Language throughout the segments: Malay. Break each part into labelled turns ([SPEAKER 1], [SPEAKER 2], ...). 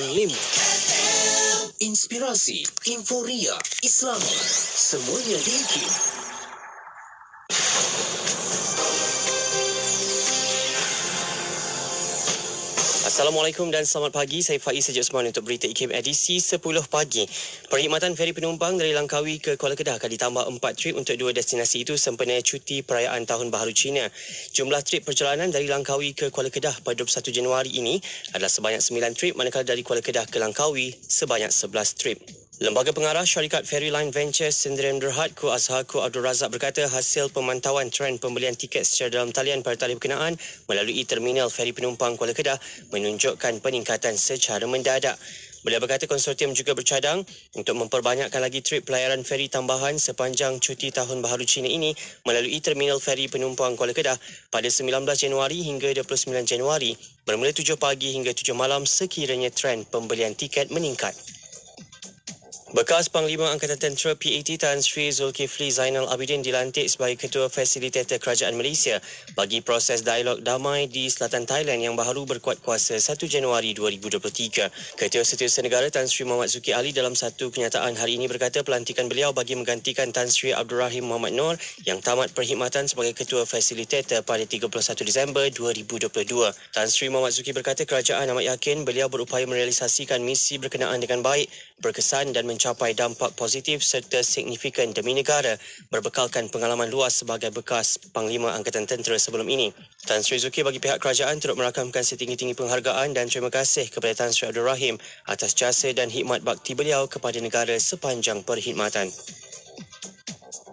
[SPEAKER 1] 5. Inspirasi, Inforia, Islam, semuanya diikin. Assalamualaikum dan selamat pagi. Saya Faiz Saja Osman untuk berita IKIM edisi 10 pagi. Perkhidmatan feri penumpang dari Langkawi ke Kuala Kedah akan ditambah 4 trip untuk 2 destinasi itu sempena cuti perayaan Tahun Baharu Cina. Jumlah trip perjalanan dari Langkawi ke Kuala Kedah pada 21 Januari ini adalah sebanyak 9 trip, manakala dari Kuala Kedah ke Langkawi sebanyak 11 trip. Lembaga pengarah syarikat Ferryline Ventures Sdn Bhd Ku Azhar Ku Abdul Razak berkata hasil pemantauan trend pembelian tiket secara dalam talian pada tarikh berkenaan melalui terminal feri penumpang Kuala Kedah menunjukkan peningkatan secara mendadak. Beliau berkata konsortium juga bercadang untuk memperbanyakkan lagi trip pelayaran feri tambahan sepanjang cuti Tahun Baharu Cina ini melalui terminal feri penumpang Kuala Kedah pada 19 Januari hingga 29 Januari bermula 7 pagi hingga 7 malam sekiranya trend pembelian tiket meningkat. Bekas Panglima Angkatan Tentera PAT Tan Sri Zulkifli Zainal Abidin dilantik sebagai Ketua Fasilitator Kerajaan Malaysia bagi proses dialog damai di selatan Thailand yang baru berkuat kuasa 1 Januari 2023. Ketua Setiausaha Negara Tan Sri Muhammad Zuki Ali dalam satu kenyataan hari ini berkata pelantikan beliau bagi menggantikan Tan Sri Abdul Rahim Muhammad Noor yang tamat perkhidmatan sebagai Ketua Fasilitator pada 31 Disember 2022. Tan Sri Muhammad Zuki berkata kerajaan amat yakin beliau berupaya merealisasikan misi berkenaan dengan baik, berkesan dan mencapai dampak positif serta signifikan demi negara berbekalkan pengalaman luas sebagai bekas Panglima Angkatan Tentera sebelum ini. Tan Sri Zuki bagi pihak kerajaan turut merakamkan setinggi-tinggi penghargaan dan terima kasih kepada Tan Sri Abdul Rahim atas jasa dan khidmat bakti beliau kepada negara sepanjang perkhidmatan.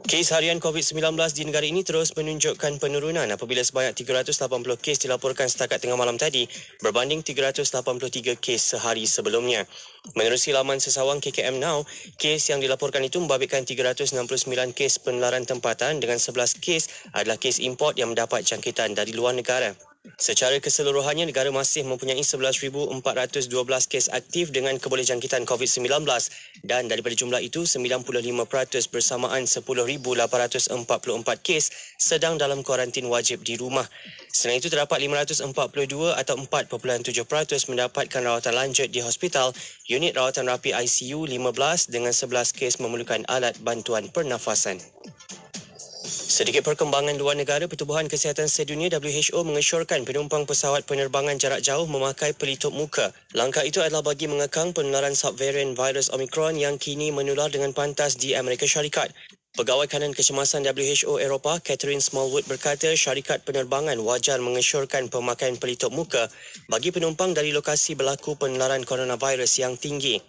[SPEAKER 1] Kes harian COVID-19 di negara ini terus menunjukkan penurunan apabila sebanyak 380 kes dilaporkan setakat tengah malam tadi berbanding 383 kes sehari sebelumnya. Menerusi laman sesawang KKM Now, kes yang dilaporkan itu membabitkan 369 kes penularan tempatan dengan 11 kes adalah kes import yang mendapat jangkitan dari luar negara. Secara keseluruhannya, negara masih mempunyai 11,412 kes aktif dengan kebolehjangkitan COVID-19 dan daripada jumlah itu, 95% bersamaan 10,844 kes sedang dalam kuarantin wajib di rumah. Selain itu, terdapat 542 atau 4.7% mendapatkan rawatan lanjut di hospital, unit rawatan rapi ICU 15 dengan 11 kes memerlukan alat bantuan pernafasan. Sedikit perkembangan luar negara, Pertubuhan Kesihatan Sedunia WHO mengesyorkan penumpang pesawat penerbangan jarak jauh memakai pelitup muka. Langkah itu adalah bagi mengekang penularan subvarian virus Omicron yang kini menular dengan pantas di Amerika Syarikat. Pegawai Kanan Kecemasan WHO Eropah, Catherine Smallwood berkata syarikat penerbangan wajar mengesyorkan pemakaian pelitup muka bagi penumpang dari lokasi berlaku penularan coronavirus yang tinggi.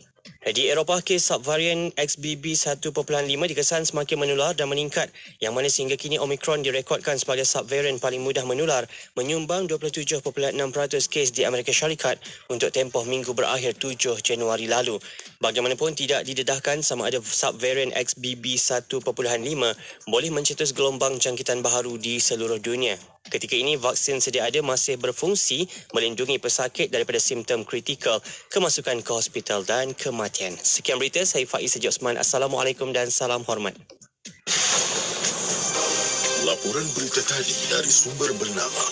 [SPEAKER 1] Di Eropah, kes subvarian XBB 1.5 dikesan semakin menular dan meningkat, yang mana sehingga kini Omicron direkodkan sebagai subvarian paling mudah menular, menyumbang 27.6% kes di Amerika Syarikat untuk tempoh minggu berakhir 7 Januari lalu. Bagaimanapun tidak didedahkan sama ada subvarian XBB 1.5 boleh mencetus gelombang jangkitan baharu di seluruh dunia. Ketika ini, vaksin sedia ada masih berfungsi melindungi pesakit daripada simptom kritikal, kemasukan ke hospital dan kematian. Sekian berita, saya Faiz Saja Osman. Assalamualaikum dan salam hormat.
[SPEAKER 2] Laporan berita tadi dari sumber bernama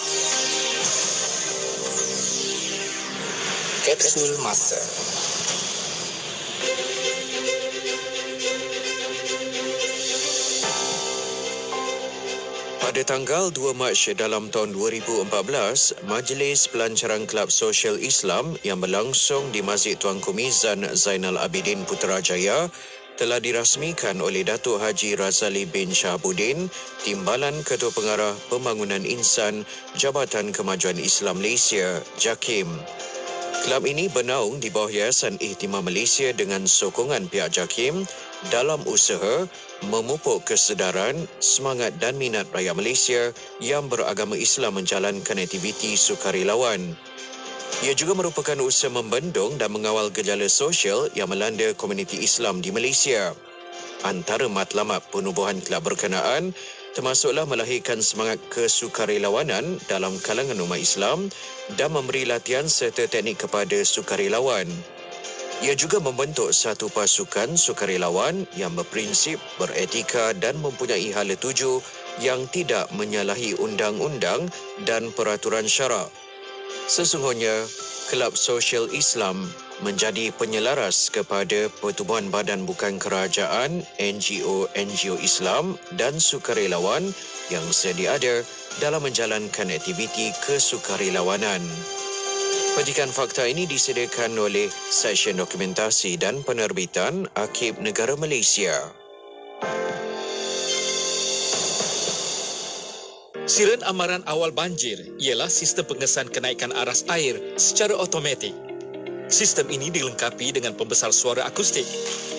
[SPEAKER 3] Kapsul Masa.
[SPEAKER 4] Pada tanggal 2 Mac dalam tahun 2014, Majlis Pelancaran Kelab Sosial Islam yang berlangsung di Masjid Tuanku Mizan Zainal Abidin Putrajaya telah dirasmikan oleh Datuk Haji Razali bin Shahabuddin, Timbalan Ketua Pengarah Pembangunan Insan Jabatan Kemajuan Islam Malaysia, JAKIM. Kelab ini bernaung di bawah Yayasan Ihtimam Malaysia dengan sokongan pihak JAKIM dalam usaha memupuk kesedaran, semangat dan minat rakyat Malaysia yang beragama Islam menjalankan aktiviti sukarelawan. Ia juga merupakan usaha membendung dan mengawal gejala sosial yang melanda komuniti Islam di Malaysia. Antara matlamat penubuhan kelab berkenaan termasuklah melahirkan semangat kesukarelawanan dalam kalangan umat Islam dan memberi latihan serta teknik kepada sukarelawan. Ia juga membentuk satu pasukan sukarelawan yang berprinsip, beretika dan mempunyai hala tuju yang tidak menyalahi undang-undang dan peraturan syarak. Sesungguhnya, Kelab Sosial Islam menjadi penyelaras kepada Pertubuhan Badan Bukan Kerajaan, NGO Islam dan sukarelawan yang sedia ada dalam menjalankan aktiviti kesukarelawanan. Petikan fakta ini disediakan oleh Seksyen Dokumentasi dan Penerbitan Arkib Negara Malaysia.
[SPEAKER 3] Siren amaran awal banjir ialah sistem pengesan kenaikan aras air secara automatik. Sistem ini dilengkapi dengan pembesar suara akustik,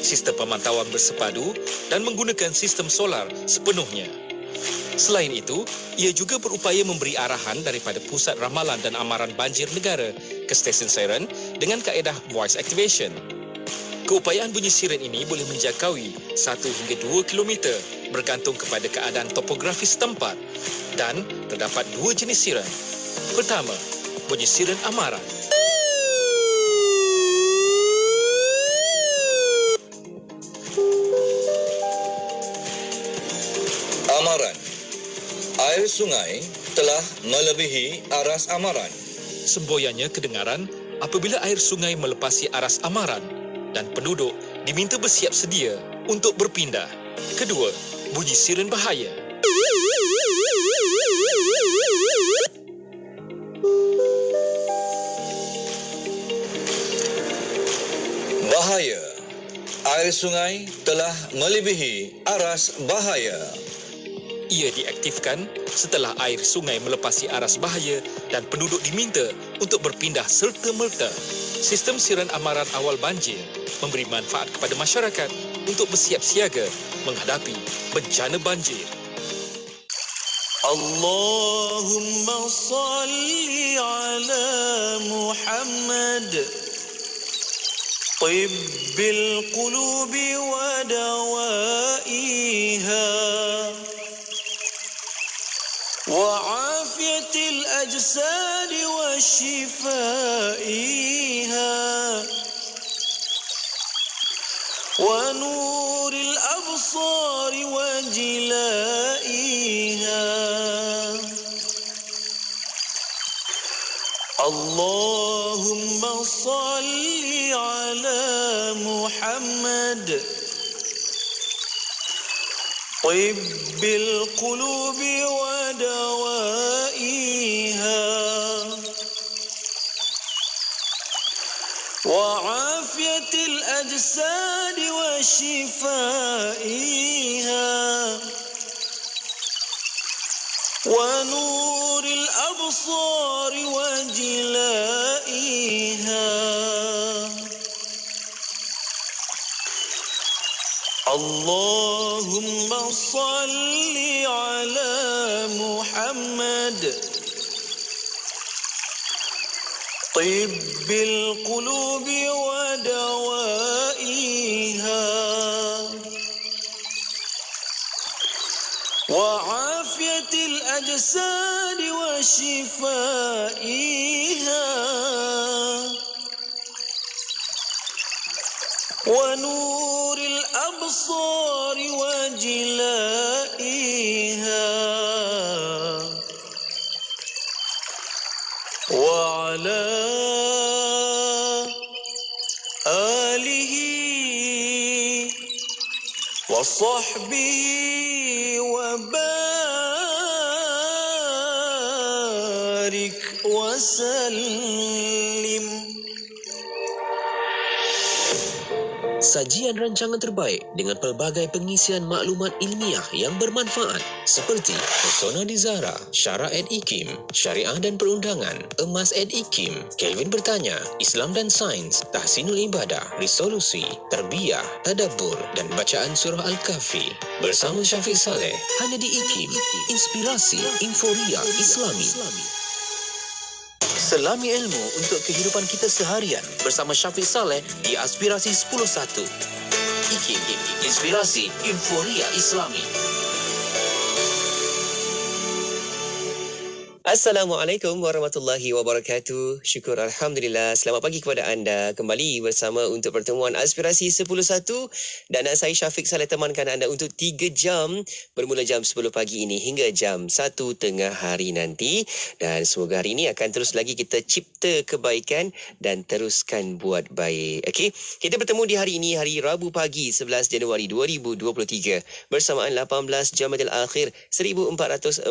[SPEAKER 3] sistem pemantauan bersepadu dan menggunakan sistem solar sepenuhnya. Selain itu, ia juga berupaya memberi arahan daripada Pusat Ramalan dan Amaran Banjir Negara ke stesen siren dengan kaedah voice activation. Keupayaan bunyi siren ini boleh menjangkaui 1 hingga 2 kilometer bergantung kepada keadaan topografi setempat dan terdapat 2 jenis siren. Pertama, bunyi siren amaran.
[SPEAKER 5] Amaran. Air sungai telah melebihi aras amaran.
[SPEAKER 3] Semboyannya kedengaran apabila air sungai melepasi aras amaran dan penduduk diminta bersiap sedia untuk berpindah. Kedua, bunyi siren bahaya.
[SPEAKER 5] Bahaya. Air sungai telah melebihi aras bahaya.
[SPEAKER 3] Ia diaktifkan setelah air sungai melepasi aras bahaya dan penduduk diminta untuk berpindah serta-merta. Sistem siren amaran awal banjir memberi manfaat kepada masyarakat untuk bersiap siaga menghadapi bencana banjir.
[SPEAKER 6] Allahumma salli ala Muhammad tibbil qulubi wa dawaiha وعافية الأجساد وشفائها ونور الأبصار وجلائها اللهم صل على محمد طب القلوب ودوائها وعافية الأجساد وشفائها ونور الأبصار وجلائها اللهم صل على محمد طب القلوب ودوائها وعافية الأجساد وشفائها ونور الأبصار وجلائها وعلى آله وصحبه وبارك وسلم.
[SPEAKER 7] Sajian rancangan terbaik dengan pelbagai pengisian maklumat ilmiah yang bermanfaat seperti Persona di Zahra, Syara @ IKIM, Syariah dan Perundangan, Emas @ IKIM, Kelvin bertanya, Islam dan Sains, Tahsinul Ibadah, Resolusi, Tarbiyah, Tadabbur dan Bacaan Surah Al-Kahfi. Bersama Syafiq Saleh, hanya di IKIM, Inspirasi Inforia Islami. Selami ilmu untuk kehidupan kita seharian bersama Syafiq Saleh di Aspirasi 10.1. IKIM, Inspirasi Inforia Islami.
[SPEAKER 1] Assalamualaikum warahmatullahi wabarakatuh. Syukur Alhamdulillah. Selamat pagi kepada anda. Kembali bersama untuk pertemuan Aspirasi 10.1 dan saya Syafiq Saleh temankan anda untuk 3 jam bermula jam 10 pagi ini hingga jam 1 tengah hari nanti. Dan semoga hari ini akan terus lagi kita cipta kebaikan dan teruskan buat baik. Okey, kita bertemu di hari ini, hari Rabu pagi 11 Januari 2023 bersamaan 18 Jamadil Akhir 1444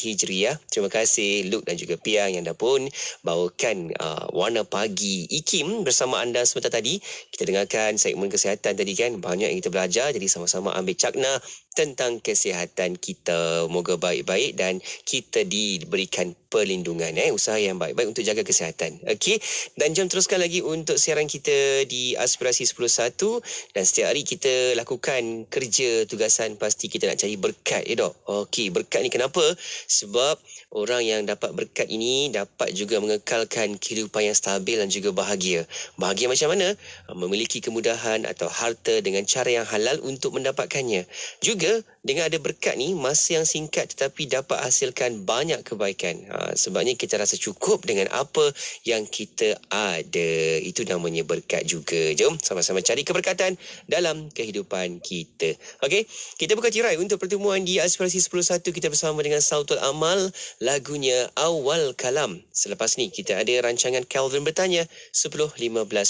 [SPEAKER 1] Hijriah. Terima kasih Luke dan juga Piang yang dah pun bawakan warna pagi IKIM bersama anda sebentar tadi. Kita dengarkan segmen kesihatan tadi kan. Banyak yang kita belajar, jadi sama-sama ambil cakna tentang kesihatan kita. Moga baik-baik dan kita diberikan perlindungan. Usaha yang baik-baik untuk jaga kesihatan. Okey, dan jom teruskan lagi untuk siaran kita di Aspirasi 10.1 dan setiap hari kita lakukan kerja tugasan pasti kita nak cari berkat dok. Okey, berkat ni kenapa? Sebab orang yang dapat berkat ini dapat juga mengekalkan kehidupan yang stabil dan juga bahagia. Bahagia macam mana? Memiliki kemudahan atau harta dengan cara yang halal untuk mendapatkannya. Juga dengan ada berkat ni, masa yang singkat tetapi dapat hasilkan banyak kebaikan. Sebabnya kita rasa cukup dengan apa yang kita ada. Itu namanya berkat juga. Jom sama-sama cari keberkatan dalam kehidupan kita. Okey, kita buka tirai untuk pertemuan di Aspirasi 10.1. Kita bersama dengan Sautul Amal, lagunya Awal Kalam. Selepas ni kita ada rancangan Kelvin bertanya 10.15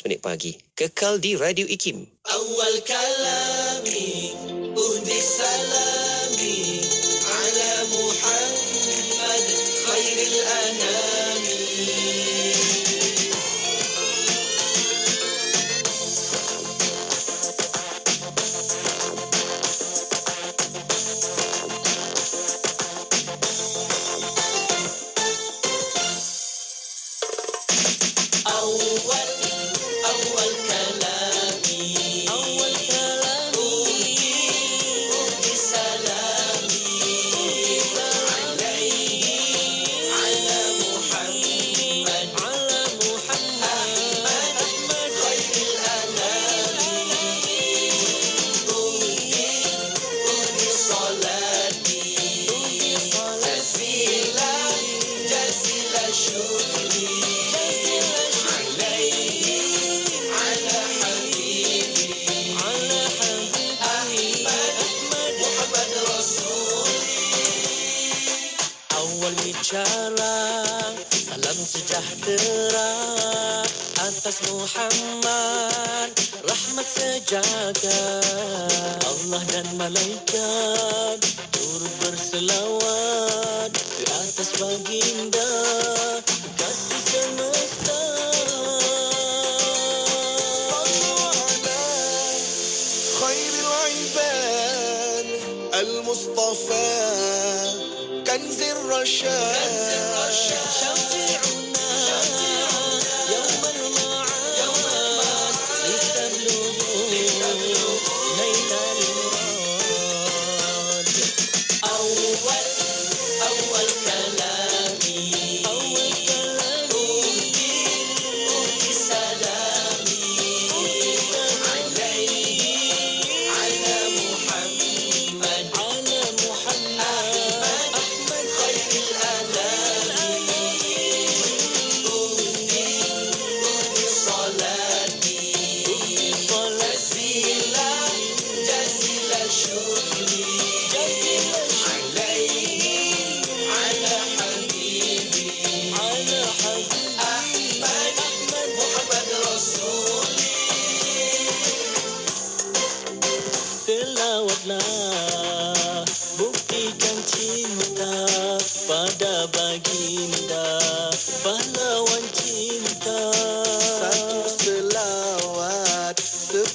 [SPEAKER 1] minit pagi. Kekal di Radio IKIM.
[SPEAKER 6] أول كلامي أهدي سلامي على محمد خير الأنام. أول كلامي أهدي سلامي عليه على محمد أحمد خير الأنام. أهدي صلاتي جزيلا جزيلا شكري
[SPEAKER 8] bicara salam sejahtera atas Muhammad, rahmat sejaga. Allah dan malaikat turut berselawat di atas baginda kasih semesta.
[SPEAKER 6] خير العباد المصطفى كنز الرشاد
[SPEAKER 8] شفيعنا يوم المعاد لتبلغوا نيل المراد.
[SPEAKER 6] أول كلامي أهدي سلامي عليه على محمد أحمد خير الأنام. أهدي صلاتي جزيلا جزيلا شكري عليه على حبيبي أحمد محمد رسولي.
[SPEAKER 8] Selawatlah buktikan cinta pada baginda pahlawan cinta.
[SPEAKER 6] Satu selawat 10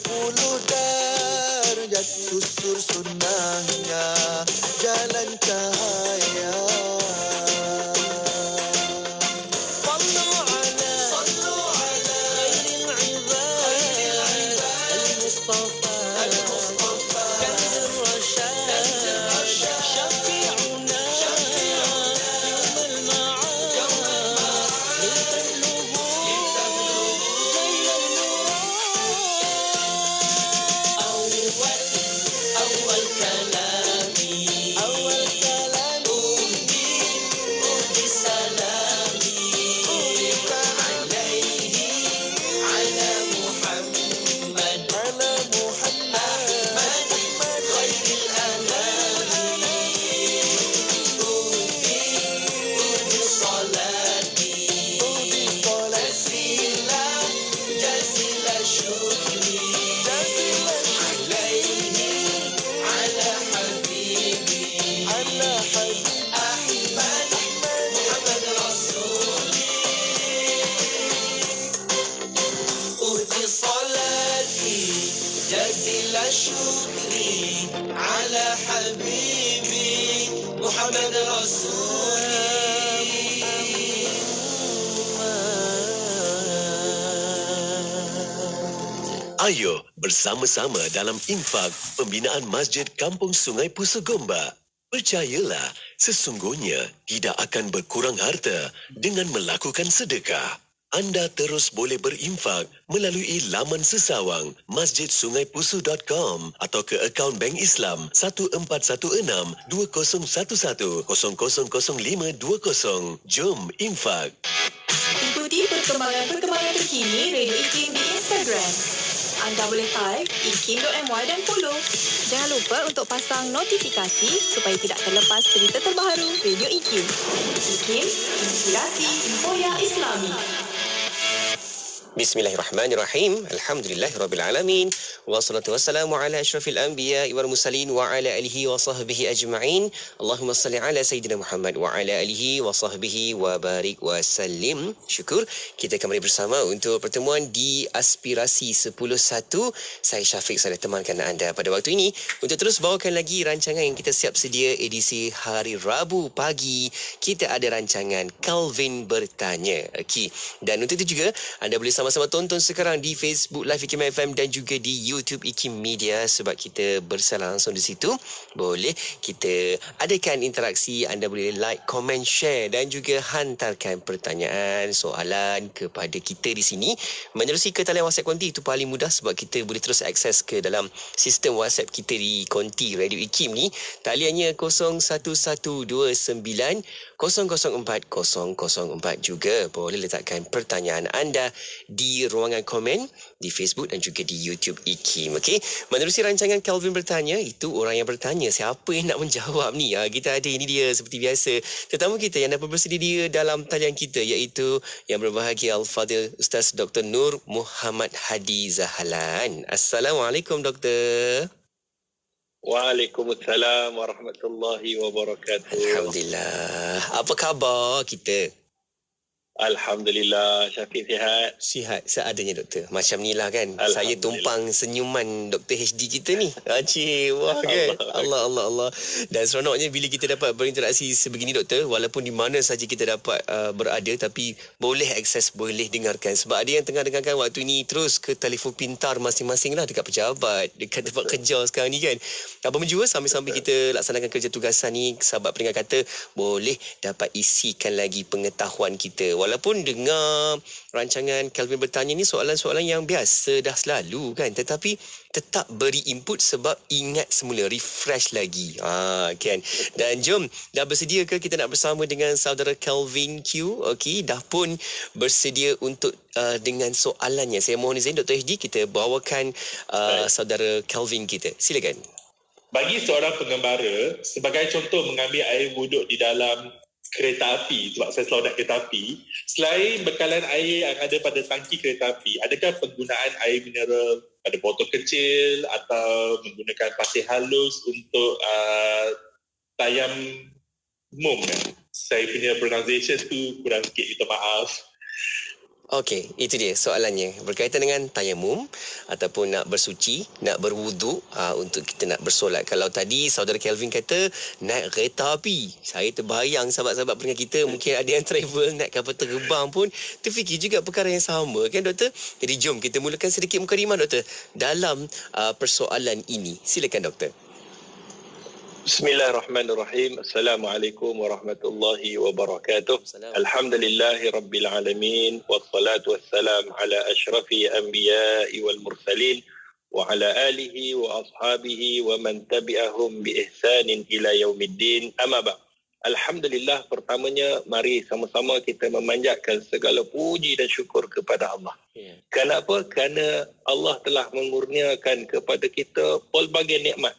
[SPEAKER 6] darjat susur sunnahnya jalan cahaya.
[SPEAKER 8] صلوا على خير العباد المصطفى كنز الرشاد شفيعنا يوم المعاد لتبلغوا نيل المراد.
[SPEAKER 6] أول كلام
[SPEAKER 9] Ayo bersama-sama dalam infak pembinaan Masjid Kampung Sungai Pusu Gombak. Percayalah, sesungguhnya tidak akan berkurang harta dengan melakukan sedekah. Anda terus boleh berinfak melalui laman sesawang masjidsungai.pusu.com atau ke akaun Bank Islam 1416-2011-000520. Jom infak.
[SPEAKER 10] Ikuti perkembangan terkini Radio IKIM di Instagram. Anda boleh type ikim.my dan follow. Jangan lupa untuk pasang notifikasi supaya tidak terlepas berita terbaru Radio IKIM. IKIM, inspirasi Infoya Islami.
[SPEAKER 1] Bismillahirrahmanirrahim. Alhamdulillahirrabbilalamin. Wassalatu wassalamu ala asyrafil anbiya wal mursalin wa ala alihi wa sahbihi ajma'in. Allahumma salli ala Sayyidina Muhammad wa ala alihi wa sahbihi wa barik wa sallim. Syukur kita kembali bersama untuk pertemuan di Aspirasi 10.1. Saya Syafiq, saya temankan anda pada waktu ini untuk terus bawakan lagi rancangan yang kita siap sedia edisi hari Rabu pagi. Kita ada rancangan Calvin Bertanya. Okey. Dan untuk itu juga anda boleh sama-sama tonton sekarang di Facebook Live IKIM FM dan juga di YouTube IKIM Media sebab kita bersama langsung di situ. Boleh kita adakan interaksi, anda boleh like, komen, share dan juga hantarkan pertanyaan, soalan kepada kita di sini menerusi ke talian WhatsApp konti. Itu paling mudah sebab kita boleh terus akses ke dalam sistem WhatsApp kita di konti Radio IKIM ni. Taliannya 01129004 004 juga. Boleh letakkan pertanyaan anda di ruangan komen di Facebook dan juga di YouTube IKIM. Okey, menerusi rancangan Calvin Bertanya, itu orang yang bertanya, siapa yang nak menjawab ni? Kita ada, ini dia seperti biasa, tetamu kita yang dapat bersedia dalam talian kita, iaitu yang berbahagia Al-Fadhil Ustaz Dr. Nur Muhammad Hadi Zahalan. Assalamualaikum Doktor.
[SPEAKER 11] Waalaikumsalam warahmatullahi wabarakatuh.
[SPEAKER 1] Alhamdulillah. Apa khabar kita?
[SPEAKER 11] Alhamdulillah, Syafiq sihat?
[SPEAKER 1] Sihat seadanya doktor. Macam ni lah kan. Saya tumpang senyuman Dr. HD kita ni. Cik, wah kan. Allah. Dan seronoknya bila kita dapat berinteraksi sebegini doktor, walaupun di mana saja kita dapat berada, tapi boleh akses, boleh dengarkan. Sebab ada yang tengah dengarkan waktu ini terus ke telefon pintar masing-masing lah, dekat pejabat, dekat tempat kerja sekarang ni kan. Apa menjua sambil-sambil kita laksanakan kerja tugasan ni, sahabat pendengar kata boleh dapat isikan lagi pengetahuan kita. Walaupun dengar rancangan Calvin Bertanya ni soalan-soalan yang biasa dah selalu kan, tetapi tetap beri input sebab ingat semula, refresh lagi. Kan. Dan jom, dah bersedia ke kita nak bersama dengan saudara Calvin Q? Okey, dah pun bersedia untuk dengan soalannya. Saya mohon izin Dr. HD, kita bawakan saudara Calvin kita. Silakan.
[SPEAKER 11] Bagi seorang pengembara, sebagai contoh mengambil air wuduk di dalam kereta api, sebab saya selalu naik kereta api, selain bekalan air yang ada pada tangki kereta api, adakah penggunaan air mineral pada botol kecil atau menggunakan pasir halus untuk tayamum? Saya punya pronunciation tu kurang sikit, minta maaf.
[SPEAKER 1] Okey, itu dia soalannya. Berkaitan dengan tayamum ataupun nak bersuci, nak berwuduk untuk kita nak bersolat. Kalau tadi saudara Kelvin kata naik kereta api, saya terbayang sahabat-sahabat pendengar kita mungkin ada yang travel naik kapal terbang pun terfikir juga perkara yang sama kan doktor? Jadi jom kita mulakan sedikit mukadimah doktor dalam persoalan ini. Silakan doktor.
[SPEAKER 11] Bismillahirrahmanirrahim. Assalamualaikum warahmatullahi wabarakatuh. Alhamdulillahi rabbil alamin. Wassalatu wassalam ala ashrafi anbiya'i wal mursalin. Wa ala alihi wa ashabihi wa man tabi'ahum bi ihsanin ila yaumiddin. Amma ba'. Alhamdulillah, pertamanya mari sama-sama kita memanjatkan segala puji dan syukur kepada Allah. Kenapa? Kerana Allah telah mengurniakan kepada kita pelbagai nikmat.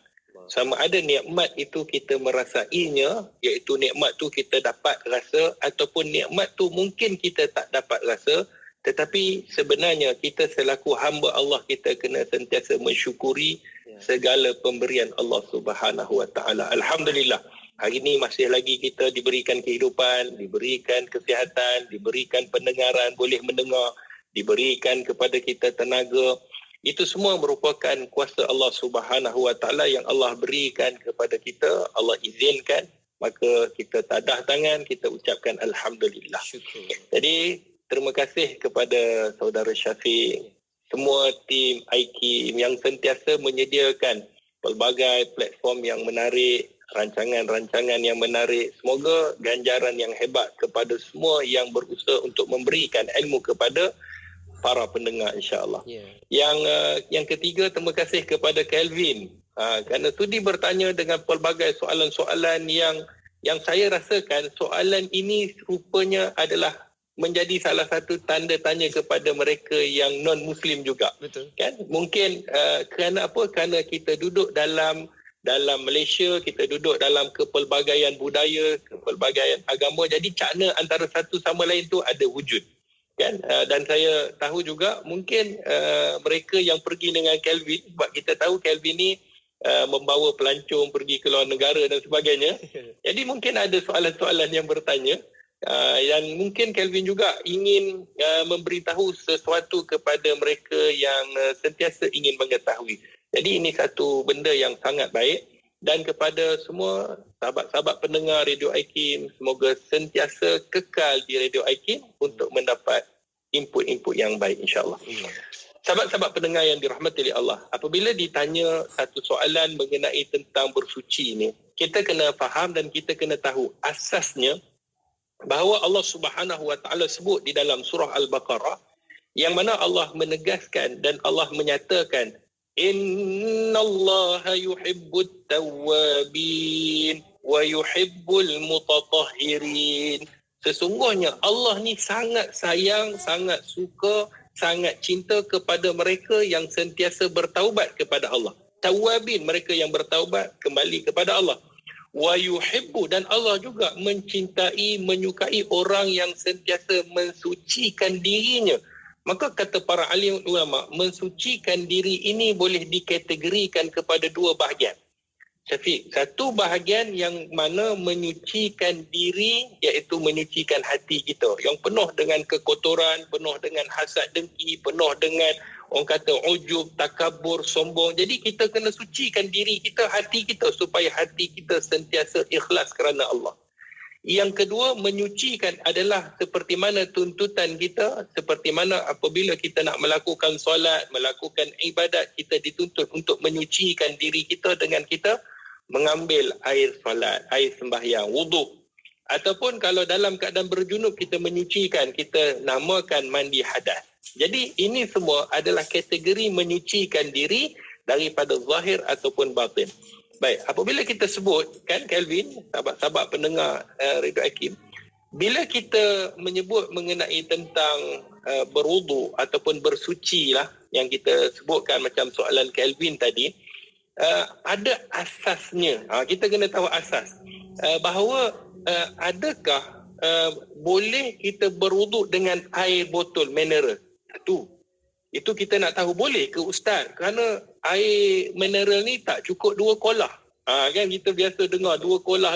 [SPEAKER 11] Sama ada nikmat itu kita merasainya, iaitu nikmat tu kita dapat rasa, ataupun nikmat tu mungkin kita tak dapat rasa, Tetapi sebenarnya kita selaku hamba Allah, kita kena sentiasa mensyukuri segala pemberian Allah Subhanahu Wa Taala. Alhamdulillah, hari ini masih lagi kita diberikan kehidupan, diberikan kesihatan, diberikan pendengaran, boleh mendengar, diberikan kepada kita tenaga. Itu semua merupakan kuasa Allah Subhanahu Wa Taala yang Allah berikan kepada kita, Allah izinkan, maka kita tadah tangan, kita ucapkan alhamdulillah.
[SPEAKER 1] Syukur.
[SPEAKER 11] Jadi terima kasih kepada saudara Syafiq, semua tim IKIM yang sentiasa menyediakan pelbagai platform yang menarik, rancangan-rancangan yang menarik. Semoga ganjaran yang hebat kepada semua yang berusaha untuk memberikan ilmu kepada para pendengar, insya-Allah. Yang ketiga, terima kasih kepada Kelvin kerana sudi bertanya dengan pelbagai soalan-soalan yang saya rasakan soalan ini rupanya adalah menjadi salah satu tanda tanya kepada mereka yang non-Muslim juga.
[SPEAKER 1] Betul.
[SPEAKER 11] Kan? Mungkin kerana apa? Kerana kita duduk dalam Malaysia, kita duduk dalam kepelbagaian budaya, kepelbagaian agama, jadi cakna antara satu sama lain tu ada wujud. Kan? Dan saya tahu juga mungkin mereka yang pergi dengan Kelvin, sebab kita tahu Kelvin ni membawa pelancong pergi ke luar negara dan sebagainya. Jadi mungkin ada soalan-soalan yang bertanya dan mungkin Kelvin juga ingin memberitahu sesuatu kepada mereka yang sentiasa ingin mengetahui. Jadi ini satu benda yang sangat baik, dan kepada semua sahabat-sahabat pendengar Radio IKIM, semoga sentiasa kekal di Radio IKIM untuk mendapat input-input yang baik, insya-Allah. Sahabat-sahabat pendengar yang dirahmati oleh Allah, apabila ditanya satu soalan mengenai tentang bersuci ini, kita kena faham dan kita kena tahu asasnya bahawa Allah Subhanahu Wa Taala sebut di dalam surah Al-Baqarah, yang mana Allah menegaskan dan Allah menyatakan, innallaha yuhibbut tawwabin wa yuhibbul mutatahhirin. Sesungguhnya Allah ni sangat sayang, sangat suka, sangat cinta kepada mereka yang sentiasa bertaubat kepada Allah. Tawwabin, mereka yang bertaubat kembali kepada Allah. Wa yuhibbu, dan Allah juga mencintai, menyukai orang yang sentiasa mensucikan dirinya. Maka kata para alim ulama, mensucikan diri ini boleh dikategorikan kepada dua bahagian. Syafiq, satu bahagian yang mana menyucikan diri, iaitu menyucikan hati kita yang penuh dengan kekotoran, penuh dengan hasad dengki, penuh dengan orang kata ujub, takabur, sombong. Jadi kita kena sucikan diri kita, hati kita, supaya hati kita sentiasa ikhlas kerana Allah. Yang kedua, menyucikan adalah seperti mana tuntutan kita, seperti mana apabila kita nak melakukan solat, melakukan ibadat, kita dituntut untuk menyucikan diri kita dengan kita mengambil air solat, air sembahyang, wuduk. Ataupun kalau dalam keadaan berjunub, kita menyucikan, kita namakan mandi hadas. Jadi ini semua adalah kategori menyucikan diri daripada zahir ataupun batin. Baik, apabila kita sebut, kan Kelvin, sahabat-sahabat pendengar Radio IKIM, bila kita menyebut mengenai tentang berwudu ataupun bersuci lah, yang kita sebutkan macam soalan Kelvin tadi, ada asasnya. Kita kena tahu asas. Bahawa adakah boleh kita berwudu dengan air botol mineral? Satu. Itu kita nak tahu boleh ke Ustaz? Kerana air mineral ni tak cukup 2 kolah. Kan kita biasa dengar 2 kolah.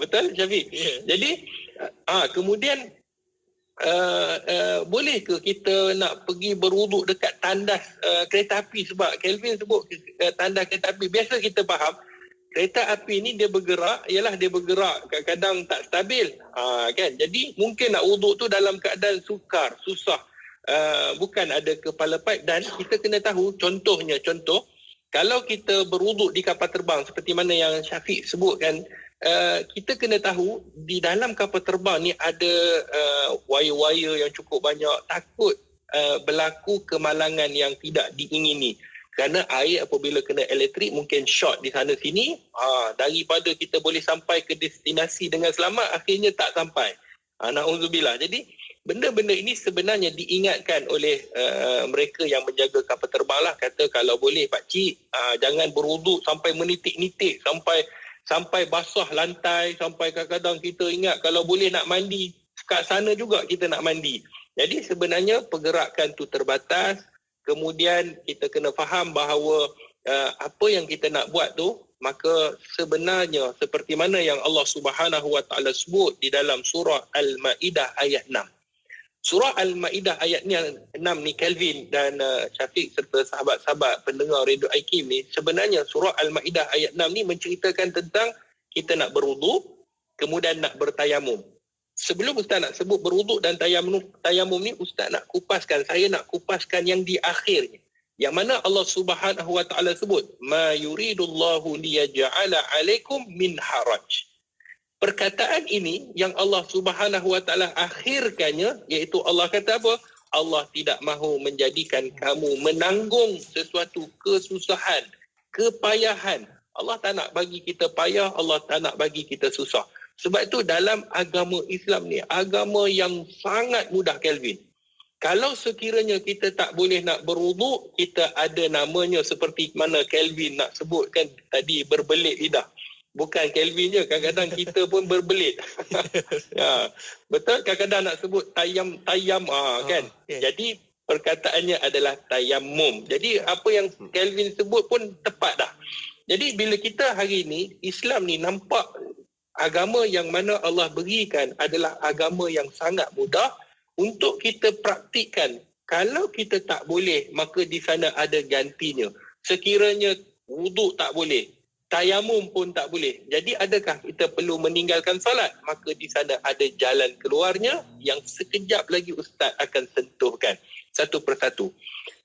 [SPEAKER 11] Betul Syafiq? Yeah. Jadi kemudian boleh ke kita nak pergi berwuduk dekat tandas kereta api? Sebab Kelvin sebut tandas kereta api. Biasa kita faham kereta api ni dia bergerak, kadang-kadang tak stabil. Kan? Jadi mungkin nak wuduk tu dalam keadaan sukar, susah. Bukan ada kepala paip. Dan kita kena tahu contoh kalau kita berwuduk di kapal terbang seperti mana yang Syafiq sebutkan, kita kena tahu di dalam kapal terbang ni ada wire-wire yang cukup banyak. Takut berlaku kemalangan yang tidak diingini. Kerana air apabila kena elektrik mungkin short di sana sini, daripada kita boleh sampai ke destinasi dengan selamat, akhirnya tak sampai. Na'udzubillah. Jadi benda-benda ini sebenarnya diingatkan oleh mereka yang menjaga kapal terbang lah. Kata kalau boleh pakcik, jangan berwuduk sampai menitik-nitik, sampai basah lantai, sampai kadang-kadang kita ingat kalau boleh nak mandi, kat sana juga kita nak mandi. Jadi sebenarnya pergerakan tu terbatas. Kemudian kita kena faham bahawa apa yang kita nak buat tu, maka sebenarnya seperti mana yang Allah Subhanahu Wa Taala sebut di dalam surah Al-Maidah ayat 6. Surah Al-Maidah ayat 6 ni, Kelvin dan Syafiq serta sahabat-sahabat pendengar Radio IKIM ni, sebenarnya surah Al-Maidah ayat 6 ni menceritakan tentang kita nak berwuduk, kemudian nak bertayamum. Sebelum Ustaz nak sebut berwuduk dan tayamum ni, Ustaz nak kupaskan, saya nak kupaskan yang di akhirnya. Yang mana Allah Subhanahu Wa Taala sebut, ma yuridullahu liyaj'ala 'alaikum min haraj. Perkataan ini yang Allah Subhanahu Wa Taala akhirkannya, iaitu Allah kata apa? Allah tidak mahu menjadikan kamu menanggung sesuatu kesusahan, kepayahan. Allah tak nak bagi kita payah, Allah tak nak bagi kita susah. Sebab itu dalam agama Islam ni, agama yang sangat mudah, Kelvin. Kalau sekiranya kita tak boleh nak berwuduk, kita ada namanya seperti mana Kelvin nak sebutkan tadi, berbelit lidah. Bukan Kelvin je, kadang-kadang kita pun berbelit. Ya, betul, kadang-kadang nak sebut tayam kan. Okay. Jadi perkataannya adalah tayamum. Jadi apa yang Kelvin sebut pun tepat dah. Jadi bila kita hari ini, Islam ni nampak agama yang mana Allah berikan adalah agama yang sangat mudah untuk kita praktikkan. Kalau kita tak boleh, maka di sana ada gantinya. Sekiranya wuduk tak boleh, tayamum pun tak boleh. Jadi adakah kita perlu meninggalkan solat? Maka di sana ada jalan keluarnya yang sekejap lagi Ustaz akan sentuhkan satu persatu.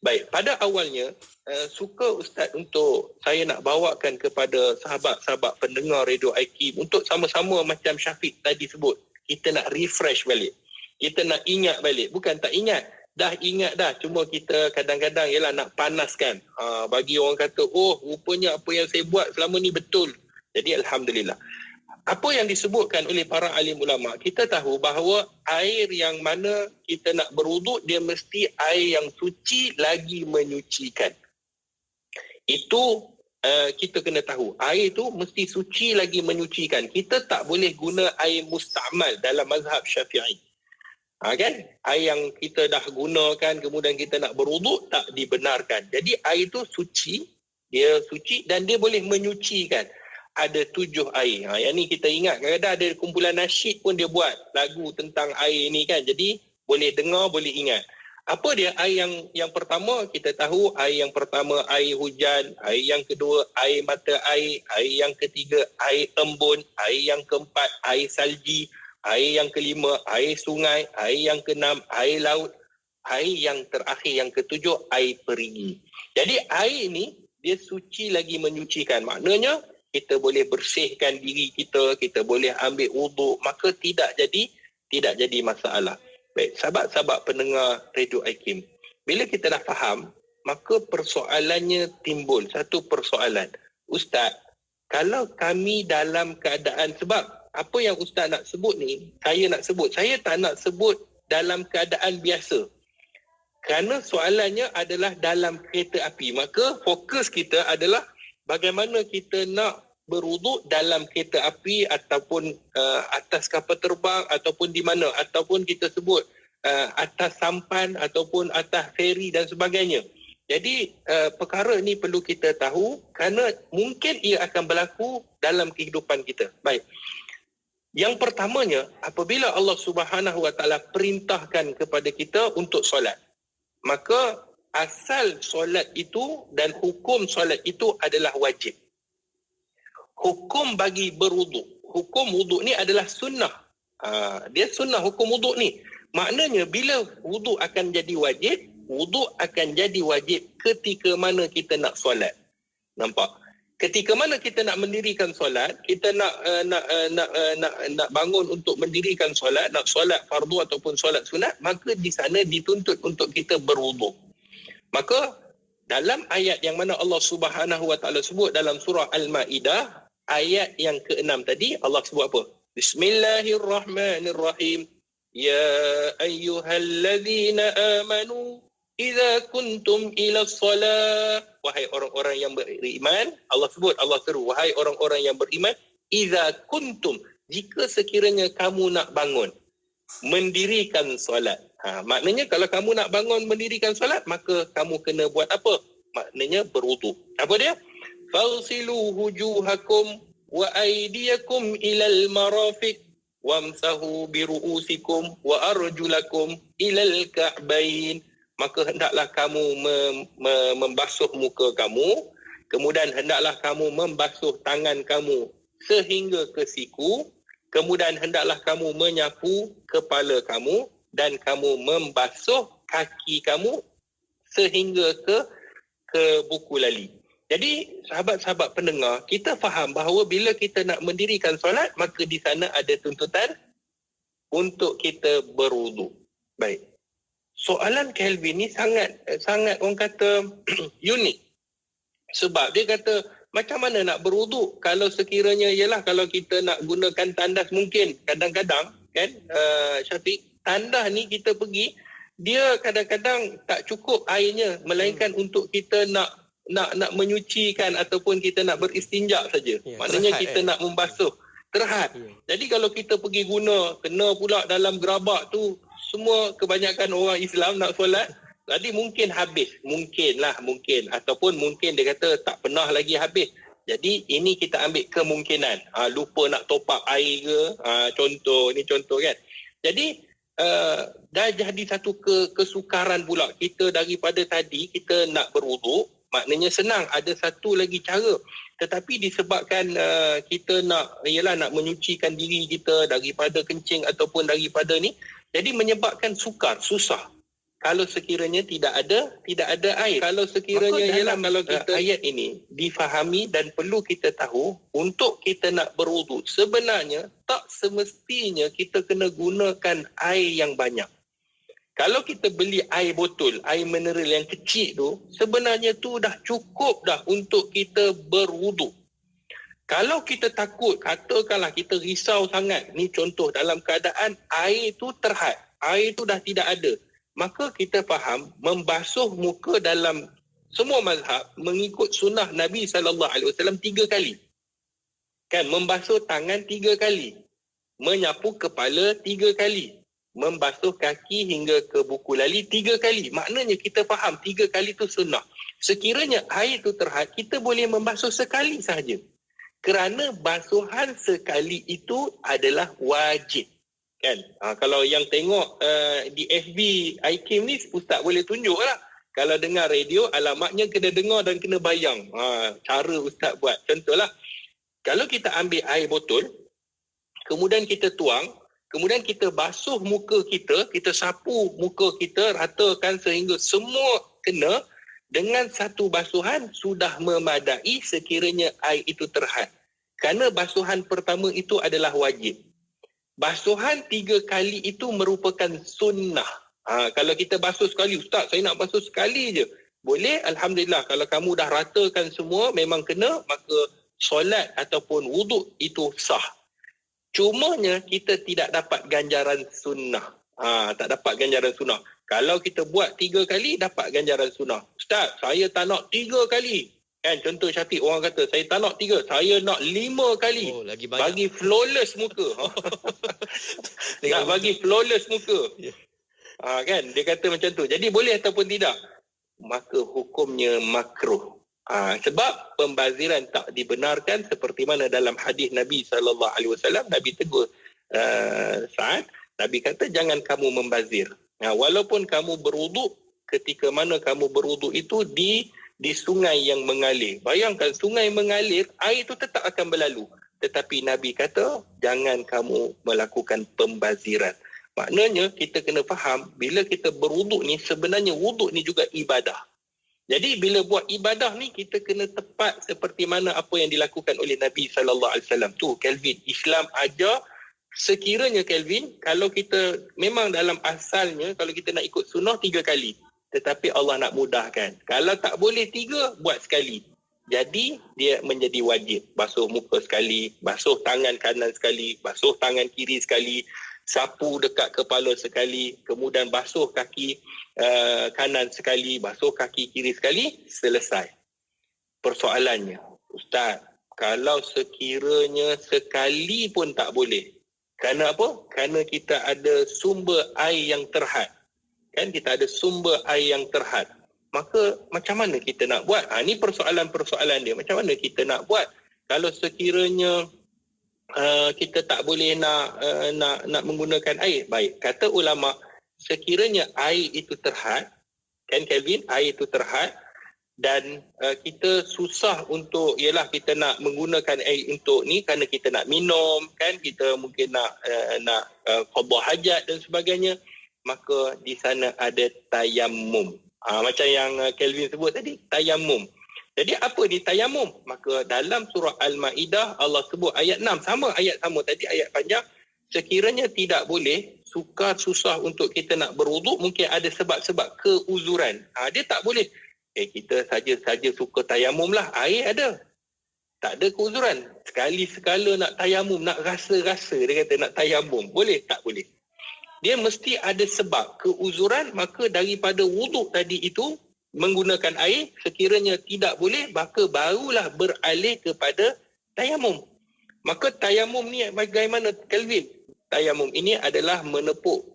[SPEAKER 11] Baik, pada awalnya suka Ustaz untuk saya nak bawakan kepada sahabat-sahabat pendengar Radio IKIM untuk sama-sama macam Syafiq tadi sebut. Kita nak refresh balik. Kita nak ingat balik. Bukan tak ingat. Dah ingat dah. Cuma kita kadang-kadang ialah nak panaskan. Bagi orang kata, oh rupanya apa yang saya buat selama ni betul. Jadi Alhamdulillah. Apa yang disebutkan oleh para alim ulama, kita tahu bahawa air yang mana kita nak berwuduk, dia mesti air yang suci lagi menyucikan. Itu kita kena tahu. Air itu mesti suci lagi menyucikan. Kita tak boleh guna air musta'mal dalam mazhab Syafi'i. Kan? Air yang kita dah gunakan kemudian kita nak berwuduk tak dibenarkan. Jadi air itu suci, dia suci dan dia boleh menyucikan. Ada 7 air. Yang ni kita ingat, kadang-kadang ada kumpulan nasyid pun dia buat lagu tentang air ni kan. Jadi boleh dengar, boleh ingat. Apa dia? Air yang pertama kita tahu, air yang pertama air hujan, air yang kedua air mata air, air yang ketiga air embun, air yang keempat air salji, air yang kelima air sungai, air yang keenam air laut, air yang terakhir yang ketujuh air perigi. Jadi air ni dia suci lagi menyucikan. Maknanya kita boleh bersihkan diri kita, kita boleh ambil wuduk, maka tidak jadi masalah. Baik, sahabat-sahabat pendengar Radio IKIM, bila kita dah faham, maka persoalannya timbul. Satu persoalan, Ustaz, kalau kami dalam keadaan, sebab apa yang Ustaz nak sebut ni, saya tak nak sebut dalam keadaan biasa. Kerana soalannya adalah dalam kereta api, maka fokus kita adalah bagaimana kita nak berwuduk dalam kereta api ataupun atas kapal terbang ataupun di mana, ataupun kita sebut atas sampan ataupun atas feri dan sebagainya. Jadi perkara ini perlu kita tahu kerana mungkin ia akan berlaku dalam kehidupan kita. Baik. Yang pertamanya, apabila Allah Subhanahu Wa Taala perintahkan kepada kita untuk solat, maka asal solat itu dan hukum solat itu adalah wajib. Hukum bagi berwuduk, hukum wuduk ni adalah sunnah. Dia sunnah hukum wuduk ni. Maknanya bila wuduk akan jadi wajib, wuduk akan jadi wajib ketika mana kita nak solat. Nampak? Ketika mana kita nak mendirikan solat, kita nak bangun untuk mendirikan solat, nak solat fardu ataupun solat sunat, maka di sana dituntut untuk kita berwuduk. Maka dalam ayat yang mana Allah Subhanahu Wa Taala sebut dalam surah Al-Maidah ayat yang ke-6 tadi, Allah sebut apa? Bismillahirrahmanirrahim. Ya ayyuhalladzina amanu idza kuntum ila shalah. Wahai orang-orang yang beriman, Allah sebut, Allah seru, wahai orang-orang yang beriman, idza kuntum, jika sekiranya kamu nak bangun. mendirikan solat. Maknanya kalau kamu nak bangun mendirikan solat, maka kamu kena buat apa? Maknanya berwuduk. Apa dia? Fagsilu wujuhakum wa aydiyakum ilal marafiq wamsahu biru'usikum wa arjulakum ilal ka'bain. Maka hendaklah kamu membasuh muka kamu, kemudian hendaklah kamu membasuh tangan kamu sehingga ke siku, kemudian hendaklah kamu menyapu kepala kamu dan kamu membasuh kaki kamu sehingga ke buku lali. Jadi sahabat-sahabat pendengar, kita faham bahawa bila kita nak mendirikan solat, maka di sana ada tuntutan untuk kita berwuduk. Baik. Soalan Kelvin ni sangat orang kata unik. Sebab dia kata, macam mana nak berwuduk kalau sekiranya ialah kalau kita nak gunakan tandas, mungkin kadang-kadang kan Syafiq, tandas ni kita pergi, dia kadang-kadang tak cukup airnya, melainkan untuk kita nak menyucikan ataupun kita nak beristinja saja. Maknanya kita nak membasuh, terhad. Jadi kalau kita pergi guna, kena pula dalam gerabak tu, semua kebanyakan orang Islam nak solat, jadi mungkin habis. Mungkin. Ataupun mungkin dia kata tak pernah lagi habis. Jadi ini kita ambil kemungkinan. Lupa nak top up air ke. Contoh kan. Jadi dah jadi satu kesukaran pula. Kita daripada tadi kita nak berwuduk. Maknanya senang. Ada satu lagi cara. Tetapi disebabkan kita nak menyucikan diri kita daripada kencing ataupun daripada ni. Jadi menyebabkan susah. Kalau sekiranya tidak ada air. Kalau sekiranya kalau kita ayat ini difahami dan perlu kita tahu untuk kita nak berwuduk, sebenarnya tak semestinya kita kena gunakan air yang banyak. Kalau kita beli air botol, air mineral yang kecil tu, sebenarnya tu dah cukup dah untuk kita berwuduk. Kalau kita takut, katakanlah kita risau sangat, ni contoh dalam keadaan air tu terhad, air tu dah tidak ada, maka kita faham membasuh muka dalam semua mazhab mengikut sunnah Nabi SAW 3 kali. Kan, membasuh tangan 3 kali, menyapu kepala 3 kali, membasuh kaki hingga ke buku lali 3 kali. Maknanya kita faham 3 kali tu sunnah. Sekiranya air tu terhad, kita boleh membasuh sekali sahaja. Kerana basuhan sekali itu adalah wajib. Kan? Kalau yang tengok di FB IKIM ni, Ustaz boleh tunjuk lah. Kalau dengar radio, alamatnya kena dengar dan kena bayang. Cara Ustaz buat. Contohlah, kalau kita ambil air botol, kemudian kita tuang, kemudian kita basuh muka kita sapu muka kita, ratakan sehingga semua kena, dengan satu basuhan sudah memadai sekiranya air itu terhad. Kerana basuhan pertama itu adalah wajib. Basuhan 3 kali itu merupakan sunnah. Kalau kita basuh sekali, Ustaz, saya nak basuh sekali je. Boleh, Alhamdulillah. Kalau kamu dah ratakan semua, memang kena, maka solat ataupun wuduk itu sah. Cumanya, kita tidak dapat ganjaran sunnah. Tak dapat ganjaran sunnah. Kalau kita buat 3 kali, dapat ganjaran sunnah. Ustaz, saya tak nak 3 kali. Kan, contoh Syafiq, orang kata, saya tak nak 3, saya nak 5 kali.
[SPEAKER 1] Lagi banyak.
[SPEAKER 11] Bagi flawless muka. Nak bagi flawless muka. Kan, dia kata macam tu. Jadi boleh ataupun tidak? Maka hukumnya makruh. Sebab pembaziran tak dibenarkan, seperti mana dalam hadis Nabi SAW, Nabi tegur Sa'ad, Nabi kata, jangan kamu membazir. Walaupun kamu berwuduk, ketika mana kamu berwuduk itu di sungai yang mengalir. Bayangkan sungai mengalir, air itu tetap akan berlalu. Tetapi Nabi kata, jangan kamu melakukan pembaziran. Maknanya kita kena faham, bila kita berwuduk ni, sebenarnya wuduk ni juga ibadah. Jadi bila buat ibadah ni, kita kena tepat seperti mana apa yang dilakukan oleh Nabi SAW. Tu Kelvin, Islam ajar sekiranya Kelvin, kalau kita memang dalam asalnya, kalau kita nak ikut sunnah 3 kali. Tetapi Allah nak mudahkan. Kalau tak boleh 3, buat sekali. Jadi, dia menjadi wajib. Basuh muka sekali, basuh tangan kanan sekali, basuh tangan kiri sekali, sapu dekat kepala sekali, kemudian basuh kaki kanan sekali, basuh kaki kiri sekali, selesai. Persoalannya, Ustaz, kalau sekiranya sekali pun tak boleh, Kerana apa? Kerana kita ada sumber air yang terhad. Kan kita ada sumber air yang terhad. Maka macam mana kita nak buat? Ini persoalan-persoalan dia. Macam mana kita nak buat? Kalau sekiranya kita tak boleh nak menggunakan air. Baik, kata ulama, sekiranya air itu terhad, kan Kelvin, air itu terhad, dan kita susah untuk, ialah kita nak menggunakan air untuk ni kerana kita nak minum, kan, kita mungkin nak qada hajat dan sebagainya, maka di sana ada tayammum. Macam yang Kelvin sebut tadi, tayammum. Jadi apa ni tayammum? Maka dalam surah Al-Ma'idah Allah sebut ayat 6, ayat sama tadi, ayat panjang. Sekiranya tidak boleh, susah untuk kita nak berwuduk, mungkin ada sebab-sebab keuzuran. Dia tak boleh. Kita saja suka tayamum lah, air ada. Tak ada keuzuran. Sekali-sekala nak tayamum, nak rasa-rasa, dia kata nak tayamum. Boleh? Tak boleh. Dia mesti ada sebab keuzuran, maka daripada wuduk tadi itu, menggunakan air, sekiranya tidak boleh, maka barulah beralih kepada tayamum. Maka tayamum ni bagaimana, Kelvin? Tayamum ini adalah menepuk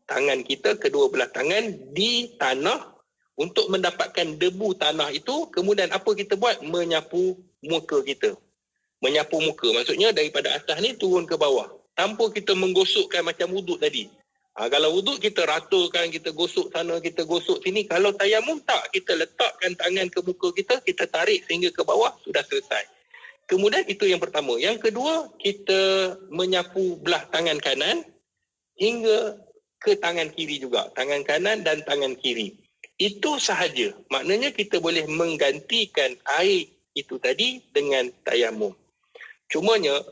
[SPEAKER 11] tangan kita, kedua belah tangan di tanah untuk mendapatkan debu tanah itu. Kemudian apa kita buat? Menyapu muka kita. Menyapu muka, maksudnya daripada atas ni turun ke bawah, tanpa kita menggosokkan macam wuduk tadi. Kalau wuduk kita ratakan, kita gosok sana, kita gosok sini. Kalau tayamum tak, kita letakkan tangan ke muka kita, kita tarik sehingga ke bawah, sudah selesai. Kemudian itu yang pertama. Yang kedua, kita menyapu belah tangan kanan hingga ke tangan kiri juga. Tangan kanan dan tangan kiri. Itu sahaja. Maknanya kita boleh menggantikan air itu tadi dengan tayamum. Cumanya,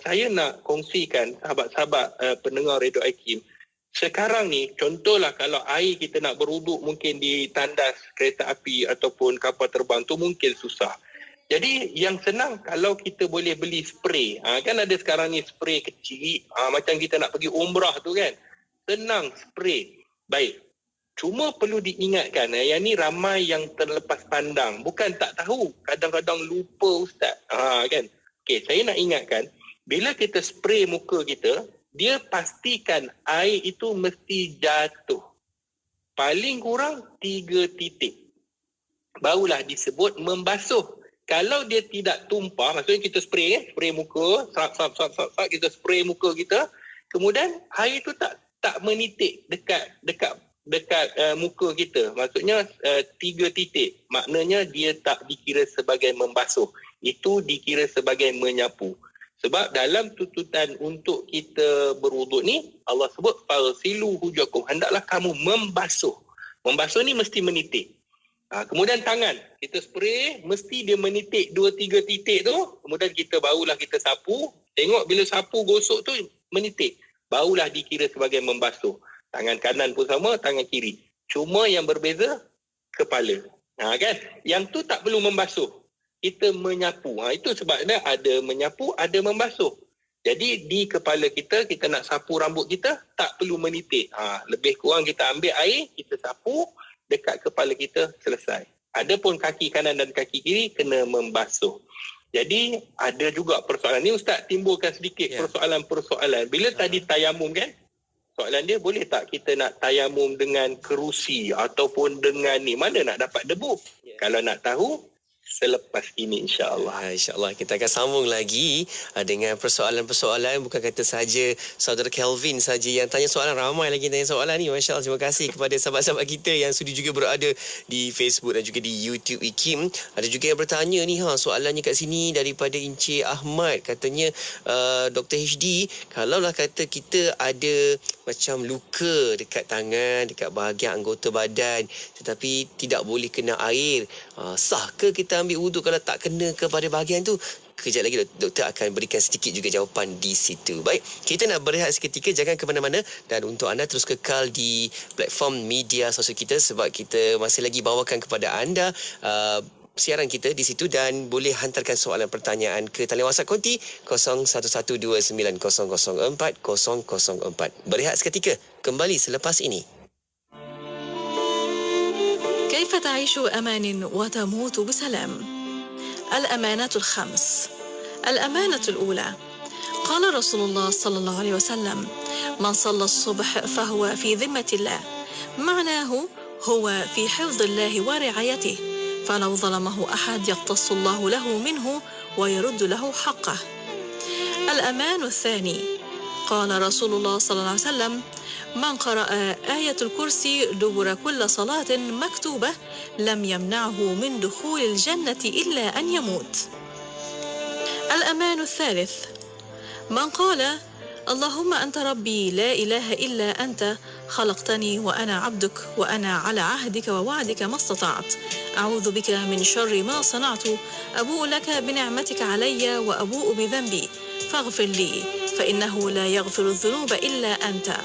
[SPEAKER 11] saya nak kongsikan sahabat-sahabat pendengar Radio IKIM. Sekarang ni, contohlah kalau air kita nak berwuduk mungkin di tandas kereta api ataupun kapal terbang tu mungkin susah. Jadi yang senang kalau kita boleh beli spray. Kan ada sekarang ni spray kecil, macam kita nak pergi umrah tu kan. Senang spray. Baik. Cuma perlu diingatkan, yang ni ramai yang terlepas pandang. Bukan tak tahu, kadang-kadang lupa ustaz. Kan? Okey, saya nak ingatkan, bila kita spray muka kita, dia pastikan air itu mesti jatuh. Paling kurang 3 titik. Barulah disebut membasuh. Kalau dia tidak tumpah, maksudnya kita spray muka, kita spray muka kita, kemudian air itu tak menitik dekat muka kita. Maksudnya 3 titik. Maknanya dia tak dikira sebagai membasuh. Itu dikira sebagai menyapu. Sebab dalam tuntutan untuk kita berwuduk ni, Allah sebut, "Farsilu wujuhakum." Hendaklah kamu membasuh. Membasuh ni mesti menitik. Kemudian tangan. Kita spray, mesti dia menitik 2-3 titik tu. Kemudian barulah kita sapu. Tengok bila sapu gosok tu menitik. Barulah dikira sebagai membasuh. Tangan kanan pun sama, tangan kiri. Cuma yang berbeza, kepala. Kan? Yang tu tak perlu membasuh. Kita menyapu. Itu sebabnya ada menyapu, ada membasuh. Jadi di kepala kita nak sapu rambut kita, tak perlu menitik. Lebih kurang kita ambil air, kita sapu dekat kepala kita, selesai. Adapun kaki kanan dan kaki kiri kena membasuh. Jadi ada juga persoalan ni, Ustaz timbulkan sedikit persoalan-persoalan. Bila tadi tayamum kan, soalan dia, boleh tak kita nak tayamum dengan kerusi ataupun dengan ni, mana nak dapat debu? Kalau nak tahu, selepas ini insya-Allah.
[SPEAKER 1] InsyaAllah kita akan sambung lagi dengan persoalan-persoalan. Bukan kata saja saudara Kelvin saja yang tanya soalan, ramai lagi tanya soalan ni. Masya-Allah, terima kasih kepada sahabat-sahabat kita yang sudi juga berada di Facebook dan juga di YouTube IKIM. Ada juga yang bertanya ni, soalannya kat sini daripada Encik Ahmad. Katanya, Dr. HD, kalaulah kata kita ada macam luka dekat tangan, dekat bahagian anggota badan, tetapi tidak boleh kena air, sah ke kita ambil wuduk kalau tak kena kepada bahagian tu? Kejap lagi doktor akan berikan sedikit juga jawapan di situ. Baik, kita nak berehat seketika, jangan ke mana-mana, dan untuk anda terus kekal di platform media sosial kita sebab kita masih lagi bawakan kepada anda siaran kita di situ, dan boleh hantarkan soalan pertanyaan ke talian WhatsApp konti 01129004 Berehat seketika, kembali selepas ini.
[SPEAKER 10] كيف تعيش بأمان وتموت بسلام؟ الأمانات الخمس. الأمانة الأولى:
[SPEAKER 12] قال رسول الله صلى الله عليه وسلم: من صلى الصبح فهو في ذمة الله، معناه هو في حفظ الله ورعايته، فلو ظلمه أحد يقتص الله له منه ويرد له حقه. الأمان الثاني، قال رسول الله صلى الله عليه وسلم: من قرأ آية الكرسي دبر كل صلاة مكتوبة لم يمنعه من دخول الجنة إلا أن يموت. الأمان الثالث، من قال: اللهم أنت ربي لا إله إلا أنت خلقتني وأنا عبدك وأنا على عهدك ووعدك ما استطعت، أعوذ بك من شر ما صنعت، أبوء لك بنعمتك علي وأبوء بذنبي فاغفر لي فإنه لا يغفر الذنوب إلا أنت.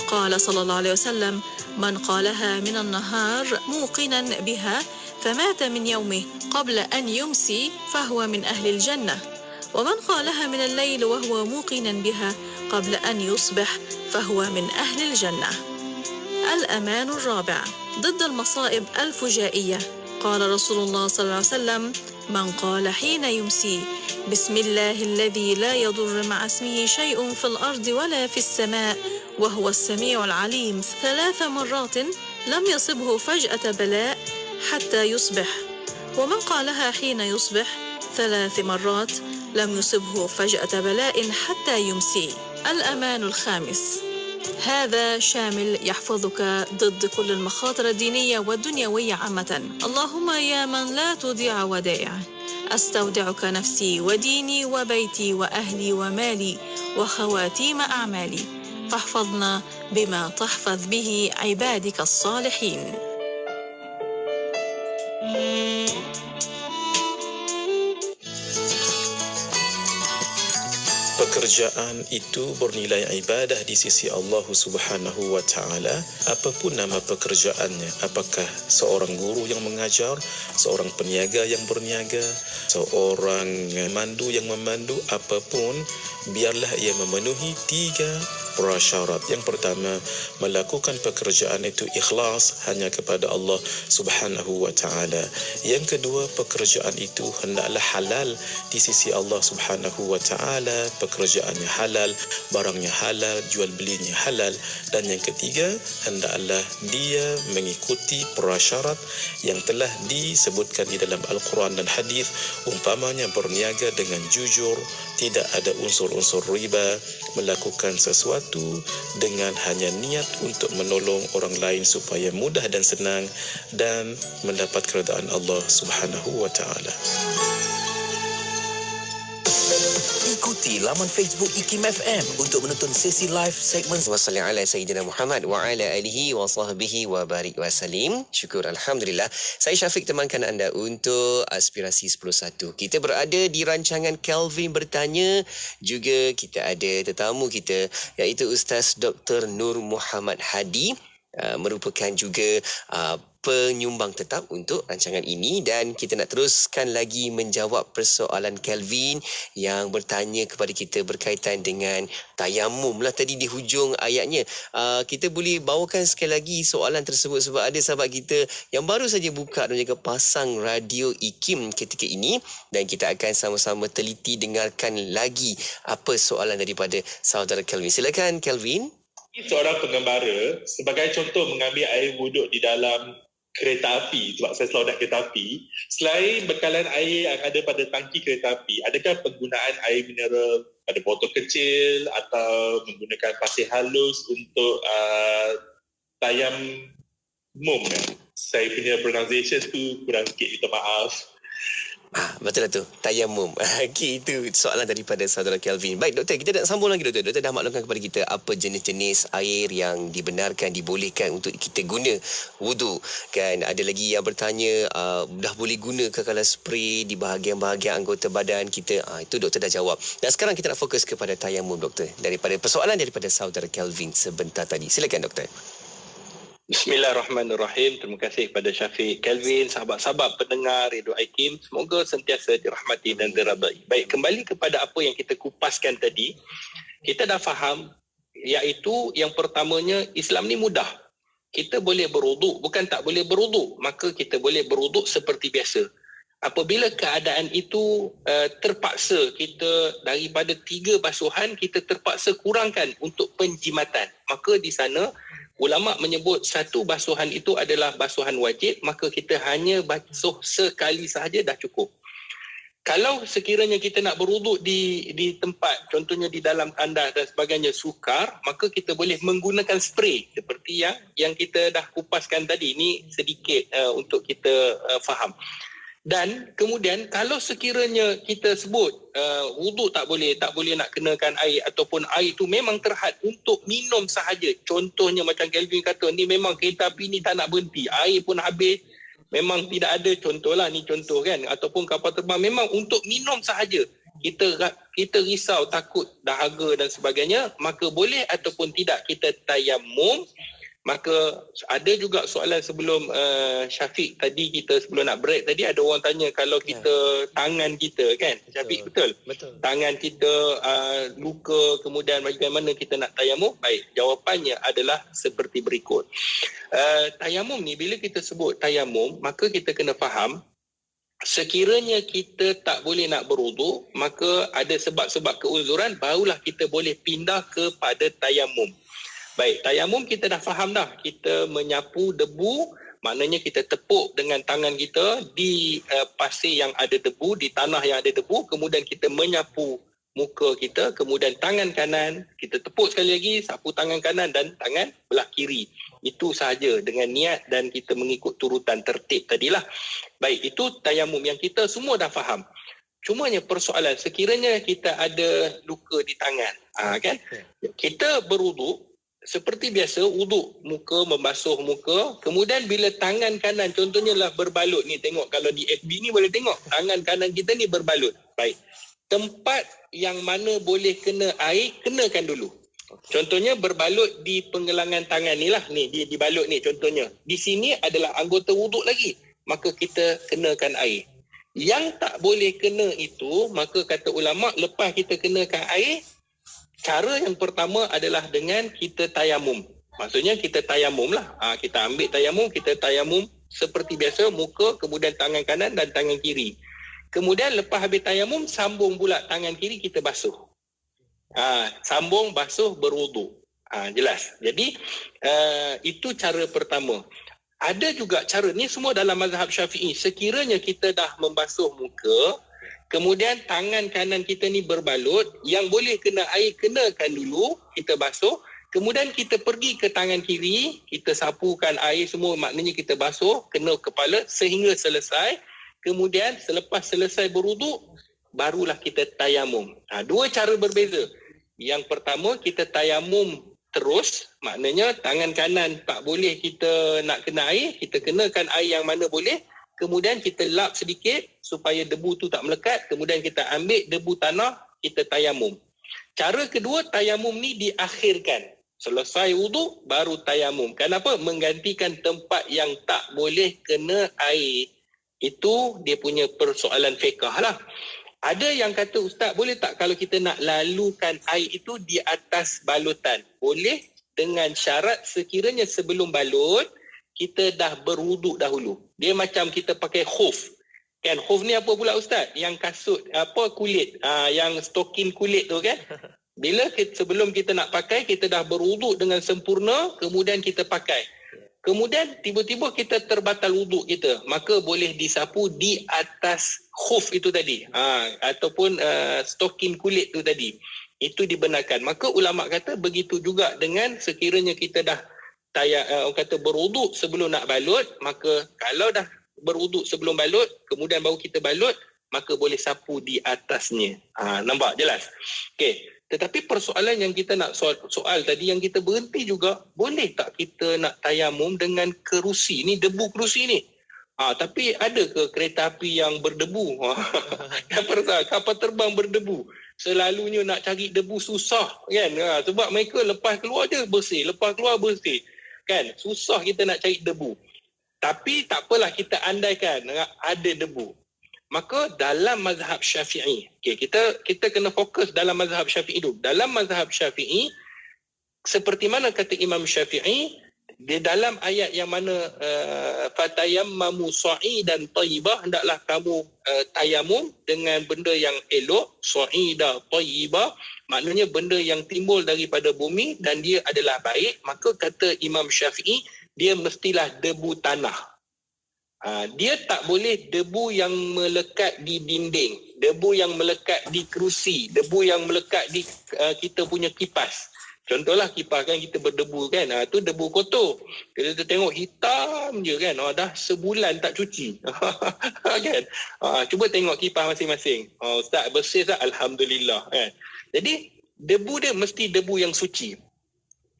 [SPEAKER 12] قال صلى الله عليه وسلم: من قالها من النهار موقنا بها فمات من يومه قبل أن يمسي فهو من أهل الجنة، ومن قالها من الليل وهو موقنا بها قبل أن يصبح فهو من أهل الجنة. الأمان الرابع، ضد المصائب الفجائية، قال رسول الله صلى الله عليه وسلم: من قال حين يمسي بسم الله الذي لا يضر مع اسمه شيء في الأرض ولا في السماء وهو السميع العليم 3 مرات لم يصبه فجأة بلاء حتى يصبح، ومن قالها حين يصبح 3 مرات لم يصبه فجأة بلاء حتى يمسي. الأمان الخامس، هذا شامل يحفظك ضد كل المخاطر الدينية والدنيوية عامة. اللهم يا من لا تضيع ودائعه، أستودعك نفسي وديني وبيتي وأهلي ومالي وخواتيم أعمالي، فاحفظنا بما تحفظ به عبادك الصالحين.
[SPEAKER 13] Pekerjaan itu bernilai ibadah di sisi Allah Subhanahu wa Ta'ala, apapun nama pekerjaannya, apakah seorang guru yang mengajar, seorang peniaga yang berniaga, seorang mandu yang memandu, apapun, biarlah ia memenuhi 3 prasyarat. Yang pertama, melakukan pekerjaan itu ikhlas hanya kepada Allah Subhanahu wa Ta'ala. Yang kedua, pekerjaan itu hendaklah halal di sisi Allah Subhanahu wa Ta'ala, pekerjaannya halal, barangnya halal, jual belinya halal. Dan yang ketiga, hendaklah dia mengikuti prasyarat yang telah disebutkan di dalam Al-Quran dan hadis, umpamanya berniaga dengan jujur, tidak ada unsur-unsur riba, melakukan sesuatu dengan hanya niat untuk menolong orang lain supaya mudah dan senang dan mendapat keredaan Allah Subhanahu wa Ta'ala.
[SPEAKER 14] Ikuti laman Facebook IKIM FM untuk menonton sesi live segmen
[SPEAKER 1] Wassallallahu ala Sayyidina Muhammad wa ala alihi wa sahbihi wa barik wa salim. Syukur Alhamdulillah. Saya Syafiq temankan anda untuk Aspirasi 10.1. Kita berada di rancangan Kelvin Bertanya. Juga kita ada tetamu kita iaitu Ustaz Dr. Nur Muhammad Hadi, merupakan juga penyumbang tetap untuk rancangan ini, dan kita nak teruskan lagi menjawab persoalan Kelvin yang bertanya kepada kita berkaitan dengan tayamum lah tadi di hujung ayatnya. Kita boleh bawakan sekali lagi soalan tersebut sebab ada sahabat kita yang baru saja buka dan juga pasang radio IKIM ketika ini, dan kita akan sama-sama teliti dengarkan lagi apa soalan daripada saudara Kelvin. Silakan Kelvin.
[SPEAKER 11] Seorang pengembara sebagai contoh mengambil air wuduk di dalam kereta api, sebab saya selalu naik kereta api, selain bekalan air yang ada pada tangki kereta api, adakah penggunaan air mineral pada botol kecil atau menggunakan pasir halus untuk tayamum? Saya punya pronunciation tu kurang sikit, minta maaf.
[SPEAKER 1] Betul lah tu, tayamum. Okay, itu soalan daripada saudara Kelvin. Baik doktor, kita nak sambung lagi doktor. Doktor dah maklumkan kepada kita apa jenis-jenis air yang dibenarkan, dibolehkan untuk kita guna wudu. Kan ada lagi yang bertanya dah boleh guna ke kalau spray di bahagian-bahagian anggota badan kita. Itu doktor dah jawab. Dan sekarang kita nak fokus kepada tayamum doktor, daripada persoalan daripada saudara Kelvin sebentar tadi. Silakan doktor.
[SPEAKER 11] Bismillahirrahmanirrahim. Terima kasih kepada Syafiq, Kelvin, sahabat-sahabat pendengar Radio IKIM. Semoga sentiasa dirahmati dan diridai. Baik, kembali kepada apa yang kita kupaskan tadi. Kita dah faham, iaitu yang pertamanya, Islam ni mudah. Kita boleh berwuduk, bukan tak boleh berwuduk. Maka kita boleh berwuduk seperti biasa. Apabila keadaan itu terpaksa kita daripada 3 basuhan kita terpaksa kurangkan untuk penjimatan, maka di sana ulama menyebut satu basuhan itu adalah basuhan wajib, maka kita hanya basuh sekali sahaja dah cukup. Kalau sekiranya kita nak berwuduk di tempat, contohnya di dalam tandas dan sebagainya sukar, maka kita boleh menggunakan spray seperti yang kita dah kupaskan tadi. Ini sedikit untuk kita faham. Dan kemudian kalau sekiranya kita sebut wuduk tak boleh nak kenakan air, ataupun air itu memang terhad untuk minum sahaja. Contohnya macam Kelvin kata, ni memang kereta api ni tak nak berhenti, air pun habis, memang tidak ada, contohlah ni contoh kan, ataupun kapal terbang memang untuk minum sahaja. Kita risau takut dahaga dan sebagainya, maka boleh ataupun tidak kita tayamum. Maka ada juga soalan sebelum Syafiq tadi, kita sebelum nak break tadi ada orang tanya kalau kita tangan kita kan, Syafiq betul? Tangan kita luka, kemudian bagaimana kita nak tayamum? Baik, jawapannya adalah seperti berikut. Tayamum ni, bila kita sebut tayamum, maka kita kena faham sekiranya kita tak boleh nak berwuduk, maka ada sebab-sebab keuzuran, barulah kita boleh pindah kepada tayamum. Baik, tayamum kita dah faham dah. Kita menyapu debu, maknanya kita tepuk dengan tangan kita di pasir yang ada debu, di tanah yang ada debu, kemudian kita menyapu muka kita, kemudian tangan kanan, kita tepuk sekali lagi, sapu tangan kanan dan tangan belah kiri. Itu sahaja dengan niat dan kita mengikut turutan tertib tadilah. Baik, itu tayamum yang kita semua dah faham. Cumanya persoalan, sekiranya kita ada luka di tangan, kan? Kita berwuduk, seperti biasa, wuduk muka, membasuh muka, kemudian bila tangan kanan contohnya lah berbalut ni, tengok kalau di FB ni boleh tengok tangan kanan kita ni berbalut. Baik, tempat yang mana boleh kena air, kenakan dulu. Contohnya berbalut di penggelangan tangan ni lah, ni dia dibalut ni contohnya. Di sini adalah anggota wuduk lagi, maka kita kenakan air. Yang tak boleh kena itu, maka kata ulama, lepas kita kenakan air, cara yang pertama adalah dengan kita tayamum. Maksudnya kita tayamum lah. Kita ambil tayamum, kita tayamum seperti biasa, muka, kemudian tangan kanan dan tangan kiri. Kemudian lepas habis tayamum, sambung pula tangan kiri kita basuh. Sambung, basuh, berwuduk. Jelas. Jadi, itu cara pertama. Ada juga cara, ni semua dalam mazhab Syafi'i. Sekiranya kita dah membasuh muka, kemudian tangan kanan kita ni berbalut, yang boleh kena air, kenakan dulu, kita basuh. Kemudian kita pergi ke tangan kiri, kita sapukan air semua, maknanya kita basuh, kena kepala sehingga selesai. Kemudian selepas selesai berwuduk, barulah kita tayamum. Dua cara berbeza. Yang pertama, kita tayamum terus, maknanya tangan kanan tak boleh kita nak kena air, kita kenakan air yang mana boleh. Kemudian kita lap sedikit supaya debu tu tak melekat. Kemudian kita ambil debu tanah, kita tayamum. Cara kedua, tayamum ni diakhirkan. Selesai wuduk, baru tayamum. Kenapa? Menggantikan tempat yang tak boleh kena air. Itu dia punya persoalan fiqh lah. Ada yang kata, Ustaz, boleh tak kalau kita nak lalukan air itu di atas balutan? Boleh, dengan syarat sekiranya sebelum balut, kita dah berwuduk dahulu. Dia macam kita pakai khuf. Kan, khuf ni apa pula Ustaz? Yang kasut, kulit. Yang stokin kulit tu kan? Bila sebelum kita nak pakai, kita dah berwuduk dengan sempurna, kemudian kita pakai. Kemudian tiba-tiba kita terbatal wuduk kita, maka boleh disapu di atas khuf itu tadi. Ataupun stokin kulit tu tadi. Itu dibenarkan. Maka ulama kata begitu juga dengan sekiranya kita dah orang kata berwuduk sebelum nak balut, maka kalau dah berwuduk sebelum balut, kemudian baru kita balut, maka boleh sapu di atasnya. Nampak? Jelas? Okey. Tetapi persoalan yang kita nak soal tadi, yang kita berhenti juga, boleh tak kita nak tayamum dengan kerusi? Ni debu kerusi ni. Tapi ada ke kereta api yang berdebu? Kapal terbang berdebu. Selalunya nak cari debu susah kan? Sebab mereka lepas keluar je bersih, lepas keluar bersih. Kan? Susah kita nak cari debu. Tapi tak apalah, kita andaikan ada debu. Maka dalam mazhab Syafi'i, kita kena fokus dalam mazhab Syafi'i dulu. Dalam mazhab Syafi'i, seperti mana kata Imam Syafi'i, di dalam ayat yang mana fatayammamu sa'idan tayyibah, hendaklah kamu tayamum dengan benda yang elok, sa'ida tayyibah, maknanya benda yang timbul daripada bumi dan dia adalah baik. Maka kata Imam Syafi'i, dia mestilah debu tanah. Dia tak boleh debu yang melekat di dinding, debu yang melekat di kerusi, debu yang melekat di kita punya kipas. Contohlah kipas kan kita berdebu kan, tu debu kotor. Kita tengok hitam je kan, dah sebulan tak cuci. Kan? Cuba tengok kipas masing-masing. Ustaz bersih tak? Alhamdulillah kan. Jadi debu dia mesti debu yang suci.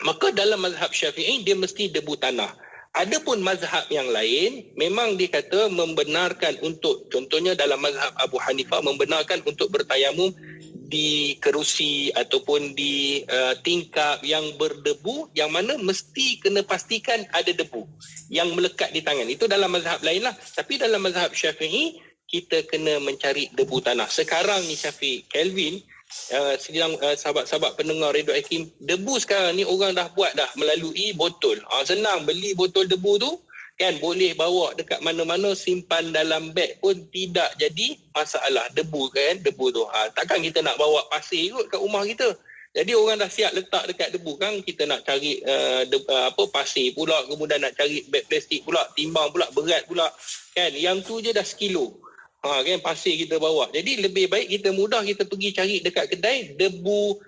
[SPEAKER 11] Maka dalam mazhab Syafi'i dia mesti debu tanah. Adapun mazhab yang lain memang dia kata membenarkan untuk, contohnya dalam mazhab Abu Hanifah membenarkan untuk bertayamum di kerusi ataupun di tingkap yang berdebu, yang mana mesti kena pastikan ada debu yang melekat di tangan. Itu dalam mazhab lain lah. Tapi dalam mazhab Syafi'i kita kena mencari debu tanah. Sekarang ni Syafiq, Kelvin, sedang sahabat-sahabat pendengar Radio Hakim, debu sekarang ni orang dah buat dah melalui botol. Senang beli botol debu tu kan, boleh bawa dekat mana-mana, simpan dalam beg pun tidak jadi masalah. Debu kan, debu tu. Takkan kita nak bawa pasir kot kat rumah kita. Jadi orang dah siap letak dekat debu kan, kita nak cari pasir pula, kemudian nak cari beg plastik pula, timbang pula, berat pula. Kan, yang tu je dah sekilo. Kan pasir kita bawa. Jadi lebih baik kita mudah kita pergi cari dekat kedai debu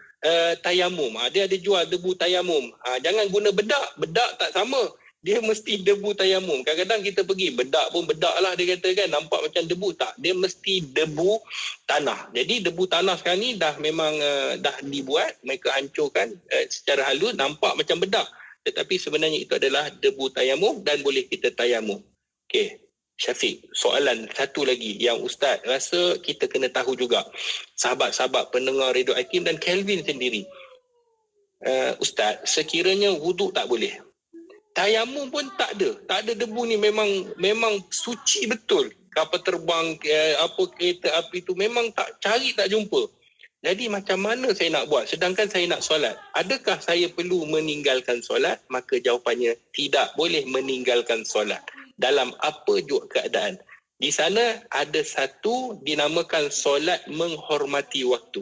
[SPEAKER 11] tayamum. Dia ada jual debu tayamum. Jangan guna bedak. Bedak tak sama. Dia mesti debu tayamum. Kadang-kadang kita pergi bedak pun bedak lah dia kata kan, nampak macam debu. Tak, dia mesti debu tanah. Jadi debu tanah sekarang ni dah memang dah dibuat, mereka hancurkan secara halus, nampak macam bedak. Tetapi sebenarnya itu adalah debu tayamum dan boleh kita tayamum. Okey, Syafiq, soalan satu lagi yang Ustaz rasa kita kena tahu juga, sahabat-sahabat pendengar Radio Hakim dan Kelvin sendiri. Ustaz, sekiranya wuduk tak boleh, tayamum pun tak ada debu ni, memang suci betul. Kapal terbang, kereta api tu memang tak jumpa. Jadi macam mana saya nak buat sedangkan saya nak solat? Adakah saya perlu meninggalkan solat? Maka jawapannya tidak boleh meninggalkan solat dalam apa jua keadaan. Di sana ada satu dinamakan solat menghormati waktu.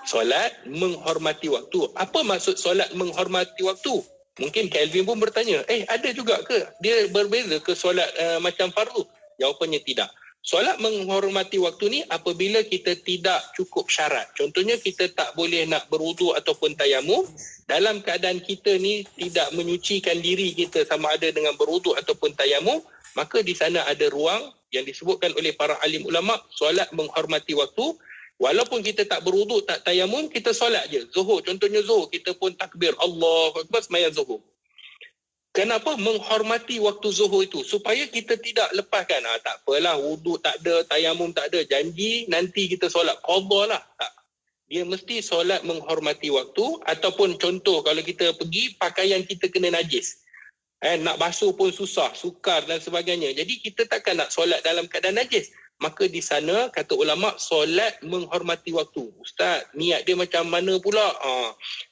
[SPEAKER 11] Solat menghormati waktu. Apa maksud solat menghormati waktu? Mungkin Kelvin pun bertanya, ada juga ke? Dia berbeza ke solat macam fardu? Jawapannya tidak. Solat menghormati waktu ni apabila kita tidak cukup syarat. Contohnya kita tak boleh nak berwuduk ataupun tayamum. Dalam keadaan kita ni tidak menyucikan diri kita sama ada dengan berwuduk ataupun tayamum, maka di sana ada ruang yang disebutkan oleh para alim ulama, solat menghormati waktu. Walaupun kita tak berwuduk, tak tayamum, kita solat je. Zuhur, contohnya zuhur, kita pun takbir Allahu Akbar sembahyang zuhur. Kenapa menghormati waktu zuhur itu? Supaya kita tidak lepaskan. Tak apalah, wuduk tak ada, tayamum tak ada, janji nanti kita solat qadha lah. Tak. Dia mesti solat menghormati waktu. Ataupun contoh, kalau kita pergi, pakaian kita kena najis. Nak basuh pun susah, sukar dan sebagainya. Jadi kita takkan nak solat dalam keadaan najis. Maka di sana kata ulama solat menghormati waktu. Ustaz, niat dia macam mana pula?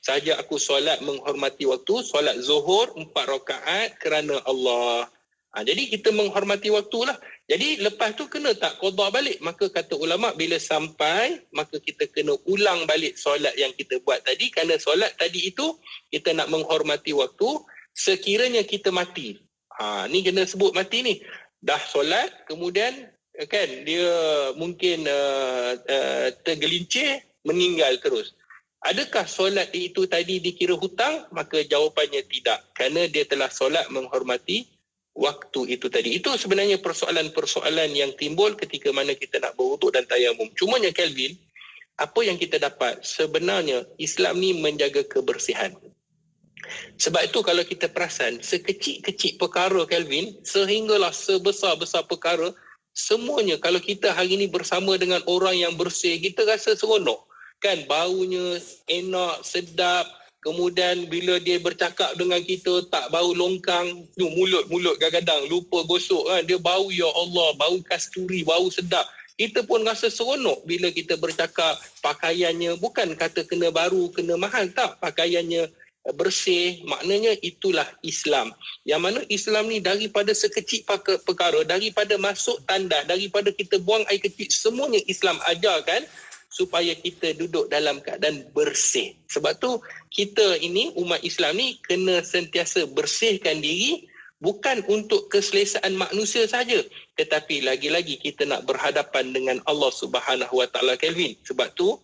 [SPEAKER 11] Saja aku solat menghormati waktu, solat zuhur 4 rakaat kerana Allah. Jadi kita menghormati waktu lah. Jadi lepas tu kena tak qada balik? Maka kata ulama bila sampai, maka kita kena ulang balik solat yang kita buat tadi. Kerana solat tadi itu kita nak menghormati waktu sekiranya kita mati. Ni kena sebut mati ni. Dah solat kemudian kan dia mungkin tergelincir, meninggal terus. Adakah solat itu tadi dikira hutang? Maka jawapannya tidak, kerana dia telah solat menghormati waktu itu tadi. Itu sebenarnya persoalan-persoalan yang timbul ketika mana kita nak berwuduk dan tayamum. Cumanya Kelvin, apa yang kita dapat sebenarnya Islam ni menjaga kebersihan. Sebab itu kalau kita perasan sekecil-kecil perkara Kelvin, sehinggalah sebesar-besar perkara, semuanya kalau kita hari ini bersama dengan orang yang bersih, kita rasa seronok. Kan baunya enak, sedap. Kemudian bila dia bercakap dengan kita, tak bau longkang. Mulut-mulut kadang-kadang lupa gosok kan. Dia bau, ya Allah, bau kasturi, bau sedap. Kita pun rasa seronok bila kita bercakap. Pakaiannya bukan kata kena baru, kena mahal. Tak, pakaiannya bersih, maknanya itulah Islam. Yang mana Islam ni daripada sekecil perkara, daripada masuk tandas, daripada kita buang air kecil, semuanya Islam ajarkan supaya kita duduk dalam keadaan bersih. Sebab tu kita ini, umat Islam ni kena sentiasa bersihkan diri, bukan untuk keselesaan manusia saja, tetapi lagi-lagi kita nak berhadapan dengan Allah Subhanahu Wa Taala, Kelvin. Sebab tu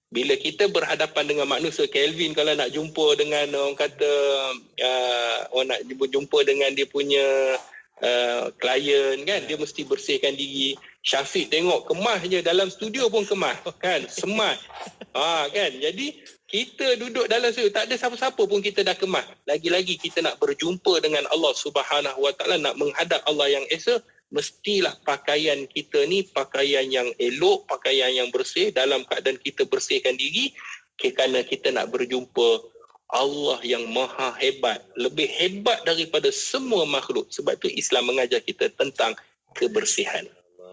[SPEAKER 11] bila kita berhadapan dengan manusia, Kelvin kalau nak jumpa dengan orang kata orang nak jumpa dengan dia punya klien kan, dia mesti bersihkan diri. Syafiq tengok kemas je, dalam studio pun kemas kan, smart. Kan, jadi kita duduk dalam studio tak ada siapa-siapa pun kita dah kemas. Lagi-lagi kita nak berjumpa dengan Allah Subhanahu Wa Taala, nak menghadap Allah yang esa, mestilah pakaian kita ni pakaian yang elok, pakaian yang bersih, dalam keadaan kita bersihkan diri kerana kita nak berjumpa Allah yang maha hebat, lebih hebat daripada semua makhluk. Sebab tu Islam mengajar kita tentang kebersihan.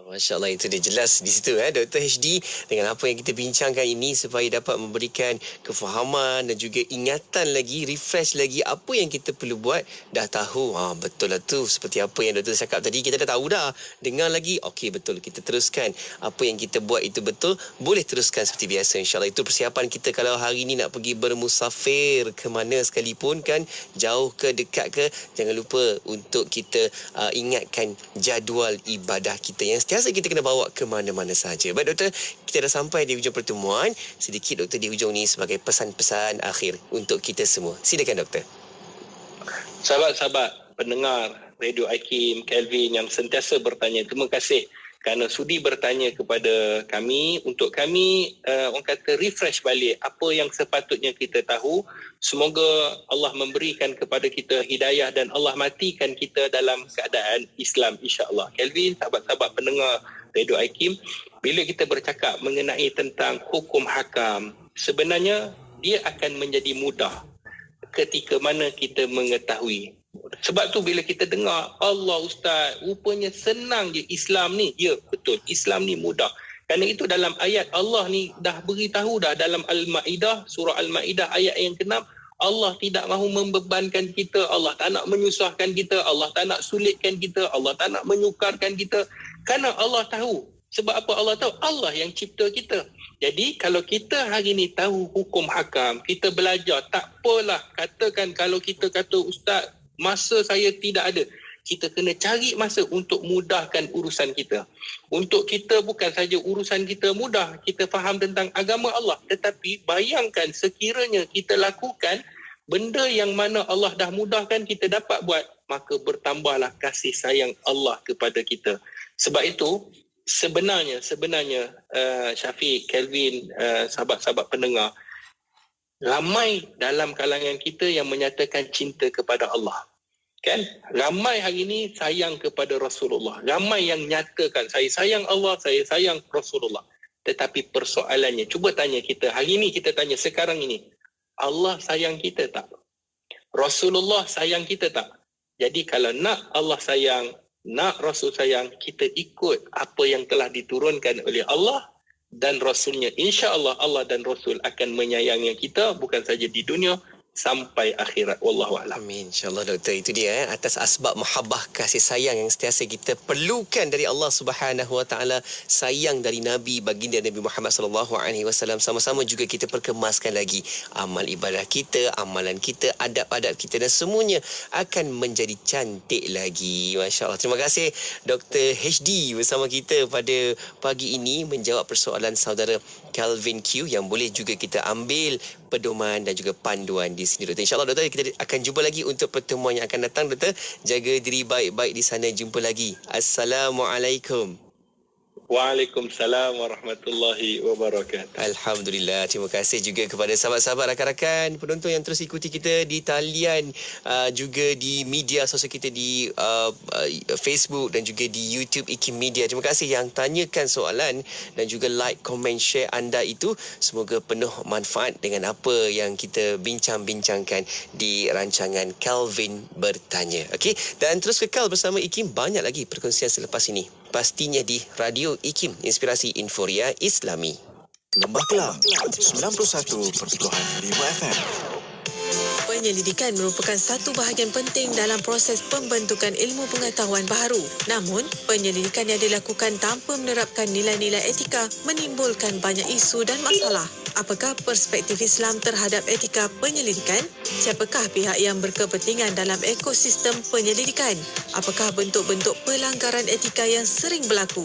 [SPEAKER 1] Masya Allah, itu dia jelas di situ Dr. HD dengan apa yang kita bincangkan ini, supaya dapat memberikan kefahaman dan juga ingatan lagi, refresh lagi apa yang kita perlu buat. Dah tahu, betul lah tu, seperti apa yang Dr. cakap tadi, kita dah tahu dah. Dengar lagi, okey betul, kita teruskan. Apa yang kita buat itu betul, boleh teruskan seperti biasa, insyaAllah. Itu persiapan kita kalau hari ni nak pergi bermusafir ke mana sekalipun kan, jauh ke dekat ke, jangan lupa untuk kita ingatkan jadual ibadah kita yang setiasa kita kena bawa ke mana-mana sahaja. Baik doktor, kita dah sampai di hujung pertemuan. Sedikit doktor di hujung ni sebagai pesan-pesan akhir untuk kita semua. Silakan doktor.
[SPEAKER 11] Sahabat-sahabat pendengar Radio IKIM, Kelvin yang sentiasa bertanya, terima kasih kerana sudi bertanya kepada kami, untuk kami orang kata refresh balik apa yang sepatutnya kita tahu. Semoga Allah memberikan kepada kita hidayah dan Allah matikan kita dalam keadaan Islam, insya-Allah. Kelvin, sahabat-sahabat pendengar Radio IKIM, bila kita bercakap mengenai tentang hukum hakam, sebenarnya dia akan menjadi mudah ketika mana kita mengetahui. Sebab tu bila kita dengar, Allah Ustaz, rupanya senang je Islam ni. Ya, betul. Islam ni mudah. Kerana itu dalam ayat Allah ni dah beritahu dah dalam Al-Ma'idah, surah Al-Ma'idah ayat yang ke-6, Allah tidak mahu membebankan kita, Allah tak nak menyusahkan kita, Allah tak nak sulitkan kita, Allah tak nak menyukarkan kita. Kerana Allah tahu. Sebab apa Allah tahu? Allah yang cipta kita. Jadi kalau kita hari ni tahu hukum hakam, kita belajar, tak apalah. Katakan kalau kita kata, Ustaz, masa saya tidak ada. Kita kena cari masa untuk mudahkan urusan kita. Untuk kita bukan saja urusan kita mudah, kita faham tentang agama Allah. Tetapi bayangkan sekiranya kita lakukan benda yang mana Allah dah mudahkan, kita dapat buat, maka bertambahlah kasih sayang Allah kepada kita. Sebab itu, sebenarnya Syafiq, Kelvin, sahabat-sahabat pendengar, ramai dalam kalangan kita yang menyatakan cinta kepada Allah. Kan? Ramai hari ini sayang kepada Rasulullah. Ramai yang nyatakan saya sayang Allah, saya sayang Rasulullah. Tetapi persoalannya, cuba tanya kita, hari ini kita tanya sekarang ini, Allah sayang kita tak? Rasulullah sayang kita tak? Jadi kalau nak Allah sayang, nak Rasul sayang, kita ikut apa yang telah diturunkan oleh Allah dan Rasulnya. InsyaAllah Allah dan Rasul akan menyayangi kita, bukan saja di dunia, sampai akhirat. Wallahualam.
[SPEAKER 1] Amin. InsyaAllah doktor, itu dia atas asbab mahabbah, kasih sayang yang sentiasa kita perlukan dari Allah Subhanahu Wa Taala, sayang dari Nabi baginda Nabi Muhammad sallallahu alaihi wasallam. Sama-sama juga kita perkemaskan lagi amal ibadah kita, amalan kita, adab-adab kita, dan semuanya akan menjadi cantik lagi. Masya-Allah. Terima kasih Dr. HD bersama kita pada pagi ini menjawab persoalan saudara Kelvin Q yang boleh juga kita ambil pedoman dan juga panduan di sini, doktor. InsyaAllah doktor, kita akan jumpa lagi untuk pertemuan yang akan datang, doktor. Jaga diri baik-baik di sana. Jumpa lagi. Assalamualaikum.
[SPEAKER 11] Waalaikumsalam warahmatullahi wabarakatuh.
[SPEAKER 1] Alhamdulillah. Terima kasih juga kepada sahabat-sahabat, rakan-rakan penonton yang terus ikuti kita di talian, juga di media sosial kita di Facebook dan juga di YouTube IKIM Media. Terima kasih yang tanyakan soalan dan juga like, komen, share anda itu. Semoga penuh manfaat dengan apa yang kita bincang-bincangkan di rancangan Kelvin Bertanya. Okey, dan terus kekal bersama IKIM. Banyak lagi perkongsian selepas ini. Pastinya di Radio IKIM, Inspirasi Inforia Islami.
[SPEAKER 14] Lembah Kelang 91.5 FM.
[SPEAKER 12] Penyelidikan merupakan satu bahagian penting dalam proses pembentukan ilmu pengetahuan baharu. Namun, penyelidikan yang dilakukan tanpa menerapkan nilai-nilai etika menimbulkan banyak isu dan masalah. Apakah perspektif Islam terhadap etika penyelidikan? Siapakah pihak yang berkepentingan dalam ekosistem penyelidikan? Apakah bentuk-bentuk pelanggaran etika yang sering berlaku?